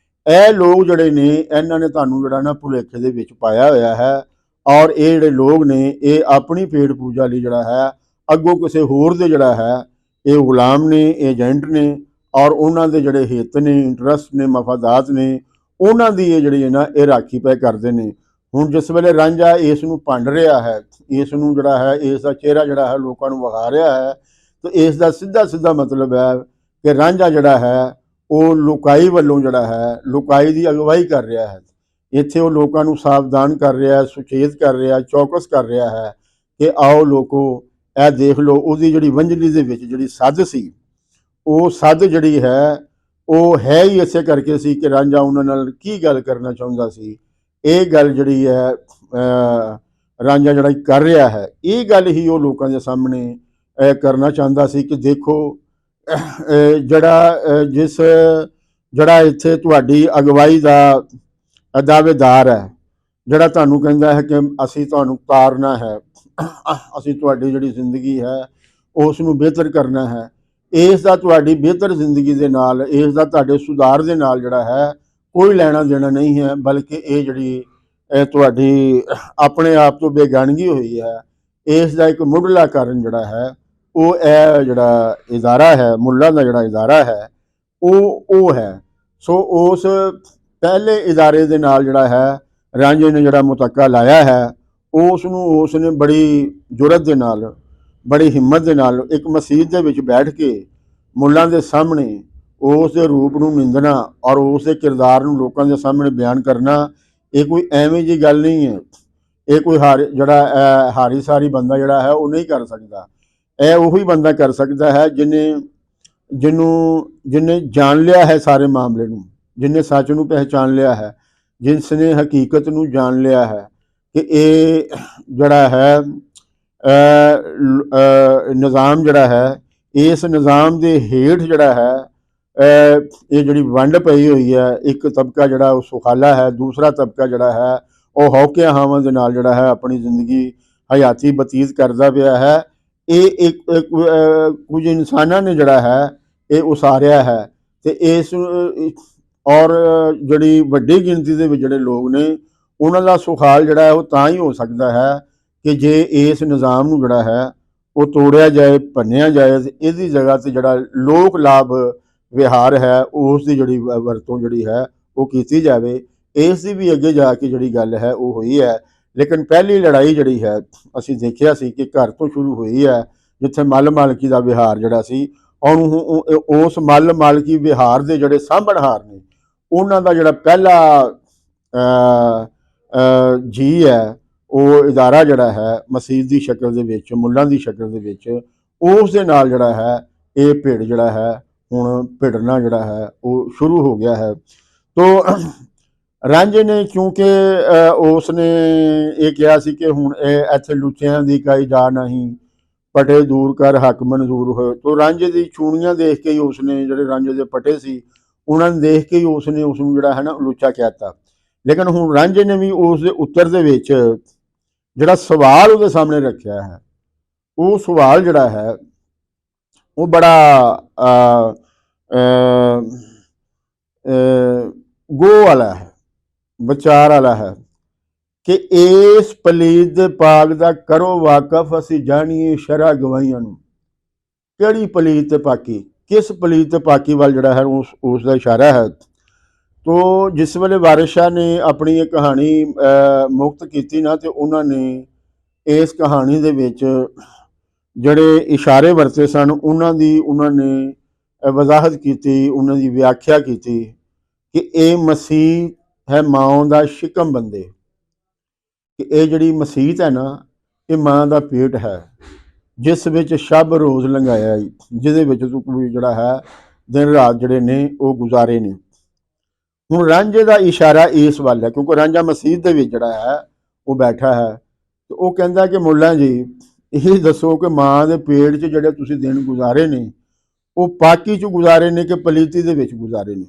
ਇਹ ਲੋਕ ਜਿਹੜੇ ਨੇ ਇਹਨਾਂ ਨੇ ਤੁਹਾਨੂੰ ਜਿਹੜਾ ਨਾ ਭੁਲੇਖੇ ਦੇ ਵਿੱਚ ਪਾਇਆ ਹੋਇਆ ਹੈ, ਔਰ ਇਹ ਜਿਹੜੇ ਲੋਕ ਨੇ ਇਹ ਆਪਣੀ ਪੇਟ ਪੂਜਾ ਲਈ ਜਿਹੜਾ ਹੈ ਅੱਗੋਂ ਕਿਸੇ ਹੋਰ ਦੇ ਜਿਹੜਾ ਹੈ ਇਹ ਗੁਲਾਮ ਨੇ, ਏਜੰਟ ਨੇ, ਔਰ ਉਹਨਾਂ ਦੇ ਜਿਹੜੇ ਹਿੱਤ ਨੇ, ਇੰਟਰਸਟ ਨੇ, ਮਫਾਦਾਤ ਨੇ, ਉਹਨਾਂ ਦੀ ਇਹ ਜਿਹੜੀ ਹੈ ਨਾ ਇਹ ਰਾਖੀ ਪੈ ਕਰਦੇ ਨੇ। ਹੁਣ ਜਿਸ ਵੇਲੇ ਰਾਂਝਾ ਇਸ ਨੂੰ ਭੰਡ ਰਿਹਾ ਹੈ, ਇਸ ਨੂੰ ਜਿਹੜਾ ਹੈ ਇਸ ਦਾ ਚਿਹਰਾ ਜਿਹੜਾ ਹੈ ਲੋਕਾਂ ਨੂੰ ਵਿਖਾ ਰਿਹਾ ਹੈ, ਤੇ ਇਸ ਦਾ ਸਿੱਧਾ ਮਤਲਬ ਹੈ ਕਿ ਰਾਂਝਾ ਜਿਹੜਾ ਹੈ ਉਹ ਲੁਕਾਈ ਵੱਲੋਂ ਜਿਹੜਾ ਹੈ ਲੁਕਾਈ ਦੀ ਅਗਵਾਈ ਕਰ ਰਿਹਾ ਹੈ। ਇੱਥੇ ਉਹ ਲੋਕਾਂ ਨੂੰ ਸਾਵਧਾਨ ਕਰ ਰਿਹਾ ਹੈ, ਸੁਚੇਤ ਕਰ ਰਿਹਾ, ਚੌਕਸ ਕਰ ਰਿਹਾ ਹੈ ਕਿ ਆਓ ਲੋਕੋ ਇਹ ਦੇਖ ਲਓ ਉਹਦੀ ਜਿਹੜੀ ਵੰਝਲੀ ਦੇ ਵਿੱਚ ਜਿਹੜੀ ਸੱਦ ਸੀ, ਉਹ ਸੱਦ ਜਿਹੜੀ ਹੈ ਉਹ ਹੈ ਹੀ ਇਸੇ ਕਰਕੇ ਸੀ ਕਿ ਰਾਂਝਾ ਉਹਨਾਂ ਨਾਲ ਕੀ ਗੱਲ ਕਰਨਾ ਚਾਹੁੰਦਾ ਸੀ। ਇਹ ਗੱਲ ਜਿਹੜੀ ਹੈ ਰਾਂਝਾ ਜਿਹੜਾ ਕਰ ਰਿਹਾ ਹੈ, ਇਹ ਗੱਲ ਹੀ ਉਹ ਲੋਕਾਂ ਦੇ ਸਾਹਮਣੇ ਕਰਨਾ ਚਾਹੁੰਦਾ ਸੀ ਕਿ ਦੇਖੋ ਜਿਹੜਾ ਇੱਥੇ ਤੁਹਾਡੀ ਅਗਵਾਈ ਦਾ ਦਾਅਵੇਦਾਰ ਹੈ, ਜਿਹੜਾ ਤੁਹਾਨੂੰ ਕਹਿੰਦਾ ਹੈ ਕਿ ਅਸੀਂ ਤੁਹਾਨੂੰ ਤਾਰਨਾ ਹੈ, ਅਸੀਂ ਤੁਹਾਡੀ ਜਿਹੜੀ ਜ਼ਿੰਦਗੀ ਹੈ ਉਸ ਨੂੰ ਬਿਹਤਰ ਕਰਨਾ ਹੈ। ਇਸ ਦਾ ਤੁਹਾਡੀ ਬਿਹਤਰ ਜ਼ਿੰਦਗੀ ਦੇ ਨਾਲ, ਇਸ ਦਾ ਤੁਹਾਡੇ ਸੁਧਾਰ ਦੇ ਨਾਲ ਜਿਹੜਾ ਹੈ ਕੋਈ ਲੈਣਾ ਦੇਣਾ ਨਹੀਂ ਹੈ, ਬਲਕਿ ਇਹ ਜਿਹੜੀ ਤੁਹਾਡੀ ਆਪਣੇ ਆਪ ਤੋਂ ਬੇਗਾਨਗੀ ਹੋਈ ਹੈ, ਇਸ ਦਾ ਇੱਕ ਮੁੱਢਲਾ ਕਾਰਨ ਜਿਹੜਾ ਹੈ ਉਹ ਇਹ ਜਿਹੜਾ ਇਦਾਰਾ ਹੈ, ਮੁੱਲਾਂ ਦਾ ਜਿਹੜਾ ਇਦਾਰਾ ਹੈ ਉਹ ਹੈ। ਸੋ ਉਸ ਪਹਿਲੇ ਇਦਾਰੇ ਦੇ ਨਾਲ ਜਿਹੜਾ ਹੈ ਰਾਂਝੇ ਨੇ ਜਿਹੜਾ ਮੁਤੱਕਾ ਲਾਇਆ ਹੈ, ਉਸ ਨੇ ਬੜੀ ਜੁਰਤ ਦੇ ਨਾਲ, ਬੜੀ ਹਿੰਮਤ ਦੇ ਨਾਲ ਇੱਕ ਮਸਜਿਦ ਦੇ ਵਿੱਚ ਬੈਠ ਕੇ ਮੁੱਲਾਂ ਦੇ ਸਾਹਮਣੇ ਉਸ ਦੇ ਰੂਪ ਨੂੰ ਨਿੰਦਣਾ ਔਰ ਉਸ ਦੇ ਕਿਰਦਾਰ ਨੂੰ ਲੋਕਾਂ ਦੇ ਸਾਹਮਣੇ ਬਿਆਨ ਕਰਨਾ, ਇਹ ਕੋਈ ਐਵੇਂ ਜਿਹੀ ਗੱਲ ਨਹੀਂ ਹੈ। ਇਹ ਕੋਈ ਹਾਰੀ ਸਾਰੀ ਬੰਦਾ ਜਿਹੜਾ ਹੈ ਉਹ ਨਹੀਂ ਕਰ ਸਕਦਾ। ਇਹ ਉਹੀ ਬੰਦਾ ਕਰ ਸਕਦਾ ਹੈ ਜਿਹਨੇ ਜਾਣ ਲਿਆ ਹੈ ਸਾਰੇ ਮਾਮਲੇ ਨੂੰ, ਜਿਹਨੇ ਸੱਚ ਨੂੰ ਪਹਿਚਾਨ ਲਿਆ ਹੈ, ਜਿਸ ਨੇ ਹਕੀਕਤ ਨੂੰ ਜਾਣ ਲਿਆ ਹੈ ਕਿ ਇਹ ਜਿਹੜਾ ਹੈ ਨਿਜ਼ਾਮ ਜਿਹੜਾ ਹੈ, ਇਸ ਨਿਜ਼ਾਮ ਦੇ ਹੇਠ ਜਿਹੜਾ ਹੈ ਇਹ ਜਿਹੜੀ ਵੰਡ ਪਈ ਹੋਈ ਹੈ, ਇੱਕ ਤਬਕਾ ਜਿਹੜਾ ਉਹ ਸੁਖਾਲਾ ਹੈ, ਦੂਸਰਾ ਤਬਕਾ ਜਿਹੜਾ ਹੈ ਉਹ ਹੌਕਿਆ ਹਾਵਾਂ ਦੇ ਨਾਲ ਜਿਹੜਾ ਹੈ ਆਪਣੀ ਜ਼ਿੰਦਗੀ ਹਯਾਤੀ ਬਤੀਤ ਕਰਦਾ ਪਿਆ ਹੈ। ਇਹ ਕੁਝ ਇਨਸਾਨਾਂ ਨੇ ਜਿਹੜਾ ਹੈ ਇਹ ਉਸਾਰਿਆ ਹੈ, ਤੇ ਇਸ ਔਰ ਜਿਹੜੀ ਵੱਡੀ ਗਿਣਤੀ ਦੇ ਵਿੱਚ ਜਿਹੜੇ ਲੋਕ ਨੇ ਉਹਨਾਂ ਦਾ ਸੁਖਾਲ ਜਿਹੜਾ ਹੈ ਉਹ ਤਾਂ ਹੀ ਹੋ ਸਕਦਾ ਹੈ ਕਿ ਜੇ ਇਸ ਨਿਜ਼ਾਮ ਨੂੰ ਜਿਹੜਾ ਹੈ ਉਹ ਤੋੜਿਆ ਜਾਏ, ਭੰਨਿਆ ਜਾਏ, ਤੇ ਇਹਦੀ ਜਗ੍ਹਾ 'ਤੇ ਜਿਹੜਾ ਲੋਕ ਲਾਭ ਵਿਹਾਰ ਹੈ ਉਸ ਦੀ ਜਿਹੜੀ ਵਰਤੋਂ ਜਿਹੜੀ ਹੈ ਉਹ ਕੀਤੀ ਜਾਵੇ। ਇਸ ਦੀ ਵੀ ਅੱਗੇ ਜਾ ਕੇ ਜਿਹੜੀ ਗੱਲ ਹੈ ਉਹ ਹੋਈ ਹੈ। ਲੇਕਿਨ ਪਹਿਲੀ ਲੜਾਈ ਜਿਹੜੀ ਹੈ ਅਸੀਂ ਦੇਖਿਆ ਸੀ ਕਿ ਘਰ ਤੋਂ ਸ਼ੁਰੂ ਹੋਈ ਹੈ, ਜਿੱਥੇ ਮੱਲ ਮਾਲਕੀ ਦਾ ਵਿਹਾਰ ਜਿਹੜਾ ਸੀ, ਔਰ ਉਸ ਮੱਲ ਮਾਲਕੀ ਵਿਹਾਰ ਦੇ ਜਿਹੜੇ ਸਾਂਭਣਹਾਰ ਨੇ ਉਹਨਾਂ ਦਾ ਜਿਹੜਾ ਪਹਿਲਾ ਜੀ ਹੈ ਉਹ ਇਦਾਰਾ ਜਿਹੜਾ ਹੈ ਮਸਜਿਦ ਦੀ ਸ਼ਕਲ ਦੇ ਵਿੱਚ, ਮੁੱਲਾਂ ਦੀ ਸ਼ਕਲ ਦੇ ਵਿੱਚ, ਉਸ ਦੇ ਨਾਲ ਜਿਹੜਾ ਹੈ ਇਹ ਭਿੜ ਜਿਹੜਾ ਹੈ ਹੁਣ ਭਿੜਨਾ ਜਿਹੜਾ ਹੈ ਉਹ ਸ਼ੁਰੂ ਹੋ ਗਿਆ ਹੈ। ਤੋ ਰਾਂਝੇ ਨੇ ਕਿਉਂਕਿ ਉਸ ਨੇ ਇਹ ਕਿਹਾ ਸੀ ਕਿ ਹੁਣ ਇਹ ਇੱਥੇ ਲੁੱਚਿਆਂ ਦੀ ਕਾਈ ਜਾ ਨਹੀਂ, ਪਟੇ ਦੂਰ ਕਰ ਹੱਕ ਮਨਜ਼ੂਰ ਹੋਏ। ਤੋ ਰਾਂਝੇ ਦੀ ਚੂੜੀਆਂ ਦੇਖ ਕੇ ਹੀ ਉਸਨੇ, ਜਿਹੜੇ ਰਾਂਝੇ ਦੇ ਪਟੇ ਸੀ ਉਹਨਾਂ ਨੂੰ ਦੇਖ ਕੇ ਹੀ ਉਸਨੇ ਉਸ ਨੂੰ ਜਿਹੜਾ ਹੈ ਨਾ ਲੁੱਚਾ ਕਹਿਤਾ। ਲੇਕਿਨ ਹੁਣ ਰਾਂਝੇ ਨੇ ਵੀ ਉਸ ਦੇ ਉੱਤਰ ਦੇ ਵਿੱਚ ਜਿਹੜਾ ਸਵਾਲ ਉਹਦੇ ਸਾਹਮਣੇ ਰੱਖਿਆ ਹੈ, ਉਹ ਸਵਾਲ ਜਿਹੜਾ ਹੈ ਉਹ ਬੜਾ ਗੋ ਵਾਲਾ ਹੈ, ਵਿਚਾਰ ਵਾਲਾ ਹੈ ਕਿ ਇਸ ਪਲੀਤ ਦੇ ਪਾਕ ਦਾ ਕਰੋ ਵਾਕਫ, ਅਸੀਂ ਜਾਣੀਏ ਸ਼ਰ੍ਹਾ ਗਵਾਹੀਆਂ ਨੂੰ। ਕਿਹੜੀ ਪਲੀਤ ਤੇ ਪਾਕੀ, ਕਿਸ ਪਲੀਤ ਤੇ ਪਾਕੀ ਵੱਲ ਜਿਹੜਾ ਹੈ ਉਸ ਦਾ ਇਸ਼ਾਰਾ ਹੈ। ਤੋ ਜਿਸ ਵੇਲੇ ਵਾਰਿਸ ਸ਼ਾਹ ਨੇ ਆਪਣੀ ਇਹ ਕਹਾਣੀ ਮੁਕਤ ਕੀਤੀ ਨਾ, ਤੇ ਉਹਨਾਂ ਨੇ ਇਸ ਕਹਾਣੀ ਦੇ ਵਿੱਚ ਜਿਹੜੇ ਇਸ਼ਾਰੇ ਵਰਤੇ ਸਨ ਉਹਨਾਂ ਨੇ ਵਜ਼ਾਹਤ ਕੀਤੀ, ਉਹਨਾਂ ਦੀ ਵਿਆਖਿਆ ਕੀਤੀ ਕਿ ਇਹ ਮਸੀਹ ਹੈ ਮਾਂ ਦਾ ਸ਼ਿਕਮ ਬੰਦੇ, ਕਿ ਇਹ ਜਿਹੜੀ ਮਸੀਤ ਹੈ ਨਾ ਇਹ ਮਾਂ ਦਾ ਪੇਟ ਹੈ, ਜਿਸ ਵਿੱਚ ਸ਼ਬ ਰੋਜ਼ ਲੰਘਾਇਆ, ਜਿਹਦੇ ਵਿੱਚ ਤੂੰ ਜਿਹੜਾ ਹੈ ਦਿਨ ਰਾਤ ਜਿਹੜੇ ਨੇ ਉਹ ਗੁਜ਼ਾਰੇ ਨੇ। ਹੁਣ ਰਾਂਝੇ ਦਾ ਇਸ਼ਾਰਾ ਇਸ ਵੱਲ ਹੈ, ਕਿਉਂਕਿ ਰਾਂਝਾ ਮਸੀਤ ਦੇ ਵਿੱਚ ਜਿਹੜਾ ਹੈ ਉਹ ਬੈਠਾ ਹੈ, ਤੇ ਉਹ ਕਹਿੰਦਾ ਕਿ ਮੁੱਲਾ ਜੀ ਇਹ ਦੱਸੋ ਕਿ ਮਾਂ ਦੇ ਪੇਟ 'ਚ ਜਿਹੜੇ ਤੁਸੀਂ ਦਿਨ ਗੁਜ਼ਾਰੇ ਨੇ ਉਹ ਪਾਕੀ 'ਚ ਗੁਜ਼ਾਰੇ ਨੇ ਕਿ ਪਲੀਤੀ ਦੇ ਵਿੱਚ ਗੁਜ਼ਾਰੇ ਨੇ,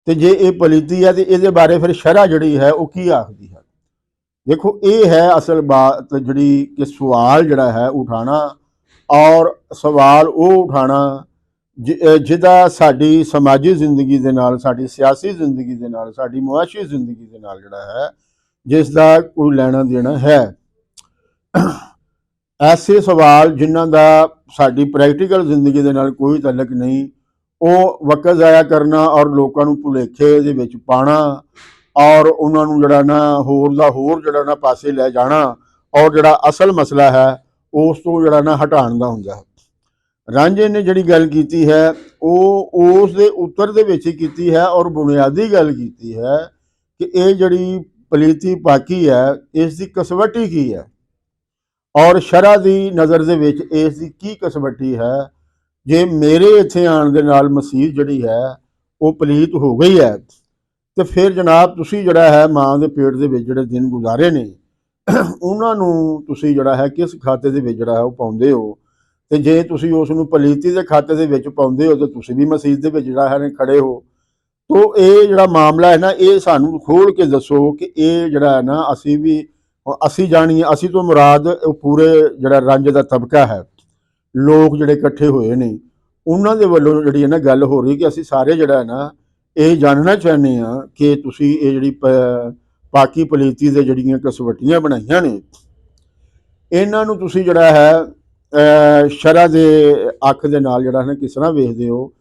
ਤੇ ਜੇ ਇਹ ਪਲੀਤੀ ਹੈ ਤੇ ਇਹਦੇ ਬਾਰੇ ਫਿਰ ਸ਼ਰ੍ਹਾ ਜਿਹੜੀ ਹੈ ਉਹ ਕੀ ਆਖਦੀ ਹੈ। ਦੇਖੋ ਇਹ ਹੈ ਅਸਲ ਬਾਤ ਜਿਹੜੀ ਕਿ ਸਵਾਲ ਜਿਹੜਾ ਹੈ ਉਠਾਣਾ, ਔਰ ਸਵਾਲ ਉਹ ਉਠਾਣਾ ਜਿਹਦਾ ਸਾਡੀ ਸਮਾਜੀ ਜ਼ਿੰਦਗੀ ਦੇ ਨਾਲ, ਸਾਡੀ ਸਿਆਸੀ ਜ਼ਿੰਦਗੀ ਦੇ ਨਾਲ, ਸਾਡੀ ਮੁਆਸ਼ੀ ਜ਼ਿੰਦਗੀ ਦੇ ਨਾਲ ਜਿਹੜਾ ਹੈ ਜਿਸ ਦਾ ਕੋਈ ਲੈਣਾ ਦੇਣਾ ਹੈ। ਐਸੇ ਸਵਾਲ ਜਿਨ੍ਹਾਂ ਦਾ ਸਾਡੀ ਪ੍ਰੈਕਟੀਕਲ ਜ਼ਿੰਦਗੀ ਦੇ ਨਾਲ ਕੋਈ ਤਾਲੁਕ ਨਹੀਂ, ਉਹ ਵਕਤ ਜ਼ਾਇਆ ਕਰਨਾ ਔਰ ਲੋਕਾਂ ਨੂੰ ਭੁਲੇਖੇ ਦੇ ਵਿੱਚ ਪਾਉਣਾ, ਔਰ ਉਹਨਾਂ ਨੂੰ ਜਿਹੜਾ ਨਾ ਹੋਰ ਦਾ ਹੋਰ ਜਿਹੜਾ ਨਾ ਪਾਸੇ ਲੈ ਜਾਣਾ, ਔਰ ਜਿਹੜਾ ਅਸਲ ਮਸਲਾ ਹੈ ਉਸ ਤੋਂ ਜਿਹੜਾ ਨਾ ਹਟਾਉਣ ਦਾ ਹੁੰਦਾ ਹੈ। ਰਾਂਝੇ ਨੇ ਜਿਹੜੀ ਗੱਲ ਕੀਤੀ ਹੈ ਉਹ ਉਸ ਦੇ ਉੱਤਰ ਦੇ ਵਿੱਚ ਹੀ ਕੀਤੀ ਹੈ, ਔਰ ਬੁਨਿਆਦੀ ਗੱਲ ਕੀਤੀ ਹੈ ਕਿ ਇਹ ਜਿਹੜੀ ਪਲੀਤੀ ਪਾਕੀ ਹੈ ਇਸ ਦੀ ਕਸਵੱਟੀ ਕੀ ਹੈ, ਔਰ ਸ਼ਰ੍ਹਾ ਦੀ ਨਜ਼ਰ ਦੇ ਵਿੱਚ ਇਸ ਦੀ ਕੀ ਕਸਵੱਟੀ ਹੈ। ਜੇ ਮੇਰੇ ਇੱਥੇ ਆਉਣ ਦੇ ਨਾਲ ਮਸੀਹ ਜਿਹੜੀ ਹੈ ਉਹ ਪਲੀਤ ਹੋ ਗਈ ਹੈ, ਤੇ ਫਿਰ ਜਨਾਬ ਤੁਸੀਂ ਜਿਹੜਾ ਹੈ ਮਾਂ ਦੇ ਪੇਟ ਦੇ ਵਿੱਚ ਜਿਹੜੇ ਦਿਨ ਗੁਜ਼ਾਰੇ ਨੇ ਉਹਨਾਂ ਨੂੰ ਤੁਸੀਂ ਜਿਹੜਾ ਹੈ ਕਿਸ ਖਾਤੇ ਦੇ ਵਿੱਚ ਜਿਹੜਾ ਹੈ ਉਹ ਪਾਉਂਦੇ ਹੋ, ਤੇ ਜੇ ਤੁਸੀਂ ਉਸ ਨੂੰ ਪਲੀਤੀ ਦੇ ਖਾਤੇ ਦੇ ਵਿੱਚ ਪਾਉਂਦੇ ਹੋ ਤਾਂ ਤੁਸੀਂ ਵੀ ਮਸੀਤ ਦੇ ਵਿੱਚ ਜਿਹੜਾ ਹੈ ਖੜੇ ਹੋ। ਤੋ ਇਹ ਜਿਹੜਾ ਮਾਮਲਾ ਹੈ ਨਾ ਇਹ ਸਾਨੂੰ ਖੋਲ੍ਹ ਕੇ ਦੱਸੋ ਕਿ ਇਹ ਜਿਹੜਾ ਹੈ ਨਾ ਅਸੀਂ ਵੀ ਅਸੀਂ ਜਾਣੀਏ, ਅਸੀਂ ਤੋਂ ਮੁਰਾਦ ਉਹ ਪੂਰੇ ਜਿਹੜਾ ਰਾਂਝੇ ਦਾ ਤਬਕਾ ਹੈ, ਲੋਕ ਜਿਹੜੇ ਇਕੱਠੇ ਹੋਏ ਨੇ, ਉਹਨਾਂ ਦੇ ਵੱਲੋਂ ਜਿਹੜੀ ਹੈ ਨਾ ਗੱਲ ਹੋ ਰਹੀ ਕਿ ਅਸੀਂ ਸਾਰੇ ਜਿਹੜਾ ਹੈ ਨਾ ਇਹ ਜਾਣਨਾ ਚਾਹੁੰਦੇ ਹਾਂ ਕਿ ਤੁਸੀਂ ਇਹ ਜਿਹੜੀ ਪਾਕੀ ਪਲੀਤੀ ਦੇ ਜਿਹੜੀਆਂ ਕਸਵੱਟੀਆਂ ਬਣਾਈਆਂ ਨੇ, ਇਹਨਾਂ ਨੂੰ ਤੁਸੀਂ ਜਿਹੜਾ ਹੈ ਸ਼ਰ੍ਹਾ ਦੇ ਅੱਖ ਦੇ ਨਾਲ ਜਿਹੜਾ ਹੈ ਨਾ ਕਿਸ ਤਰ੍ਹਾਂ ਵੇਖਦੇ ਹੋ।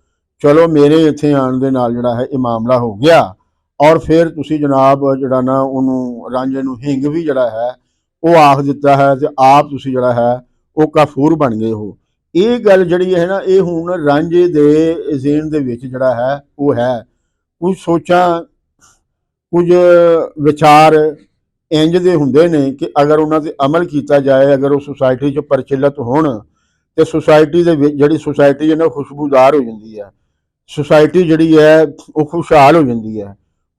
ਚਲੋ ਮੇਰੇ ਇੱਥੇ ਆਉਣ ਦੇ ਨਾਲ ਜਿਹੜਾ ਹੈ ਇਹ ਮਾਮਲਾ ਹੋ ਗਿਆ, ਔਰ ਫਿਰ ਤੁਸੀਂ ਜਨਾਬ ਜਿਹੜਾ ਨਾ ਉਹਨੂੰ ਰਾਂਝੇ ਨੂੰ ਹਿੰਗ ਵੀ ਜਿਹੜਾ ਹੈ ਉਹ ਆਖ ਦਿੱਤਾ ਹੈ, ਤੇ ਆਪ ਤੁਸੀਂ ਜਿਹੜਾ ਹੈ ਉਹ ਕਾਫੂਰ ਬਣ ਗਏ ਹੋ। ਇਹ ਗੱਲ ਜਿਹੜੀ ਹੈ ਨਾ ਇਹ ਹੁਣ ਰਾਂਝੇ ਦੇ ਜ਼ੇਨ ਦੇ ਵਿੱਚ ਜਿਹੜਾ ਹੈ ਉਹ ਹੈ। ਕੁਝ ਸੋਚਾਂ, ਕੁਝ ਵਿਚਾਰ ਇੰਜ ਦੇ ਹੁੰਦੇ ਨੇ ਕਿ ਅਗਰ ਉਹਨਾਂ 'ਤੇ ਅਮਲ ਕੀਤਾ ਜਾਏ, ਅਗਰ ਉਹ ਸੁਸਾਇਟੀ 'ਚ ਪ੍ਰਚਲਿਤ ਹੋਣ, ਤੇ ਸੁਸਾਇਟੀ ਦੇ ਵਿੱਚ ਜਿਹੜੀ ਸੁਸਾਇਟੀ ਹੈ ਨਾ ਖੁਸ਼ਬੂਦਾਰ ਹੋ ਜਾਂਦੀ ਹੈ, ਸੁਸਾਇਟੀ ਜਿਹੜੀ ਹੈ ਉਹ ਖੁਸ਼ਹਾਲ ਹੋ ਜਾਂਦੀ ਹੈ।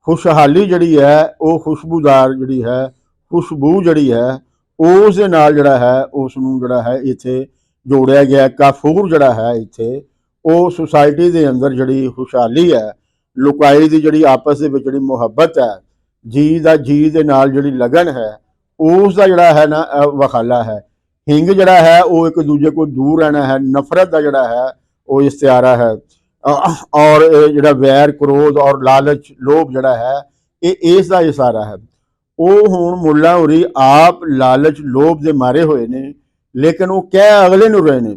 ਖੁਸ਼ਹਾਲੀ ਜਿਹੜੀ ਹੈ ਉਹ ਖੁਸ਼ਬੂਦਾਰ ਜਿਹੜੀ ਹੈ, ਖੁਸ਼ਬੂ ਜਿਹੜੀ ਹੈ ਉਸ ਦੇ ਨਾਲ ਜਿਹੜਾ ਹੈ ਉਸ ਨੂੰ ਜਿਹੜਾ ਹੈ ਇੱਥੇ ਜੋੜਿਆ ਗਿਆ। ਕਾਫੂਰ ਜਿਹੜਾ ਹੈ ਇੱਥੇ ਉਹ ਸੁਸਾਇਟੀ ਦੇ ਅੰਦਰ ਜਿਹੜੀ ਖੁਸ਼ਹਾਲੀ ਹੈ, ਲੁਕਾਈ ਦੀ ਜਿਹੜੀ ਆਪਸ ਦੇ ਵਿੱਚ ਜਿਹੜੀ ਮੁਹੱਬਤ ਹੈ, ਜੀ ਦਾ ਜੀ ਦੇ ਨਾਲ ਜਿਹੜੀ ਲਗਨ ਹੈ, ਉਸ ਦਾ ਜਿਹੜਾ ਹੈ ਨਾ ਵਖਾਲਾ ਹੈ। ਹਿੰਗ ਜਿਹੜਾ ਹੈ ਉਹ ਇੱਕ ਦੂਜੇ ਕੋਲ ਦੂਰ ਰਹਿਣਾ ਹੈ, ਨਫ਼ਰਤ ਦਾ ਜਿਹੜਾ ਹੈ ਉਹ ਇਸ਼ਤਿਆਰਾ ਹੈ, ਔਰ ਇਹ ਜਿਹੜਾ ਵੈਰ, ਕ੍ਰੋਧ ਔਰ ਲਾਲਚ, ਲੋਭ ਜਿਹੜਾ ਹੈ ਇਹ ਇਸ ਦਾ ਇਸ਼ਾਰਾ ਹੈ। ਉਹ ਹੁਣ ਮੁੱਲਾ ਹੋਰੀ ਆਪ ਲਾਲਚ ਲੋਭ ਦੇ ਮਾਰੇ ਹੋਏ ਨੇ, ਲੇਕਿਨ ਉਹ ਕਹਿ ਅਗਲੇ ਨੂੰ ਰਹੇ ਨੇ।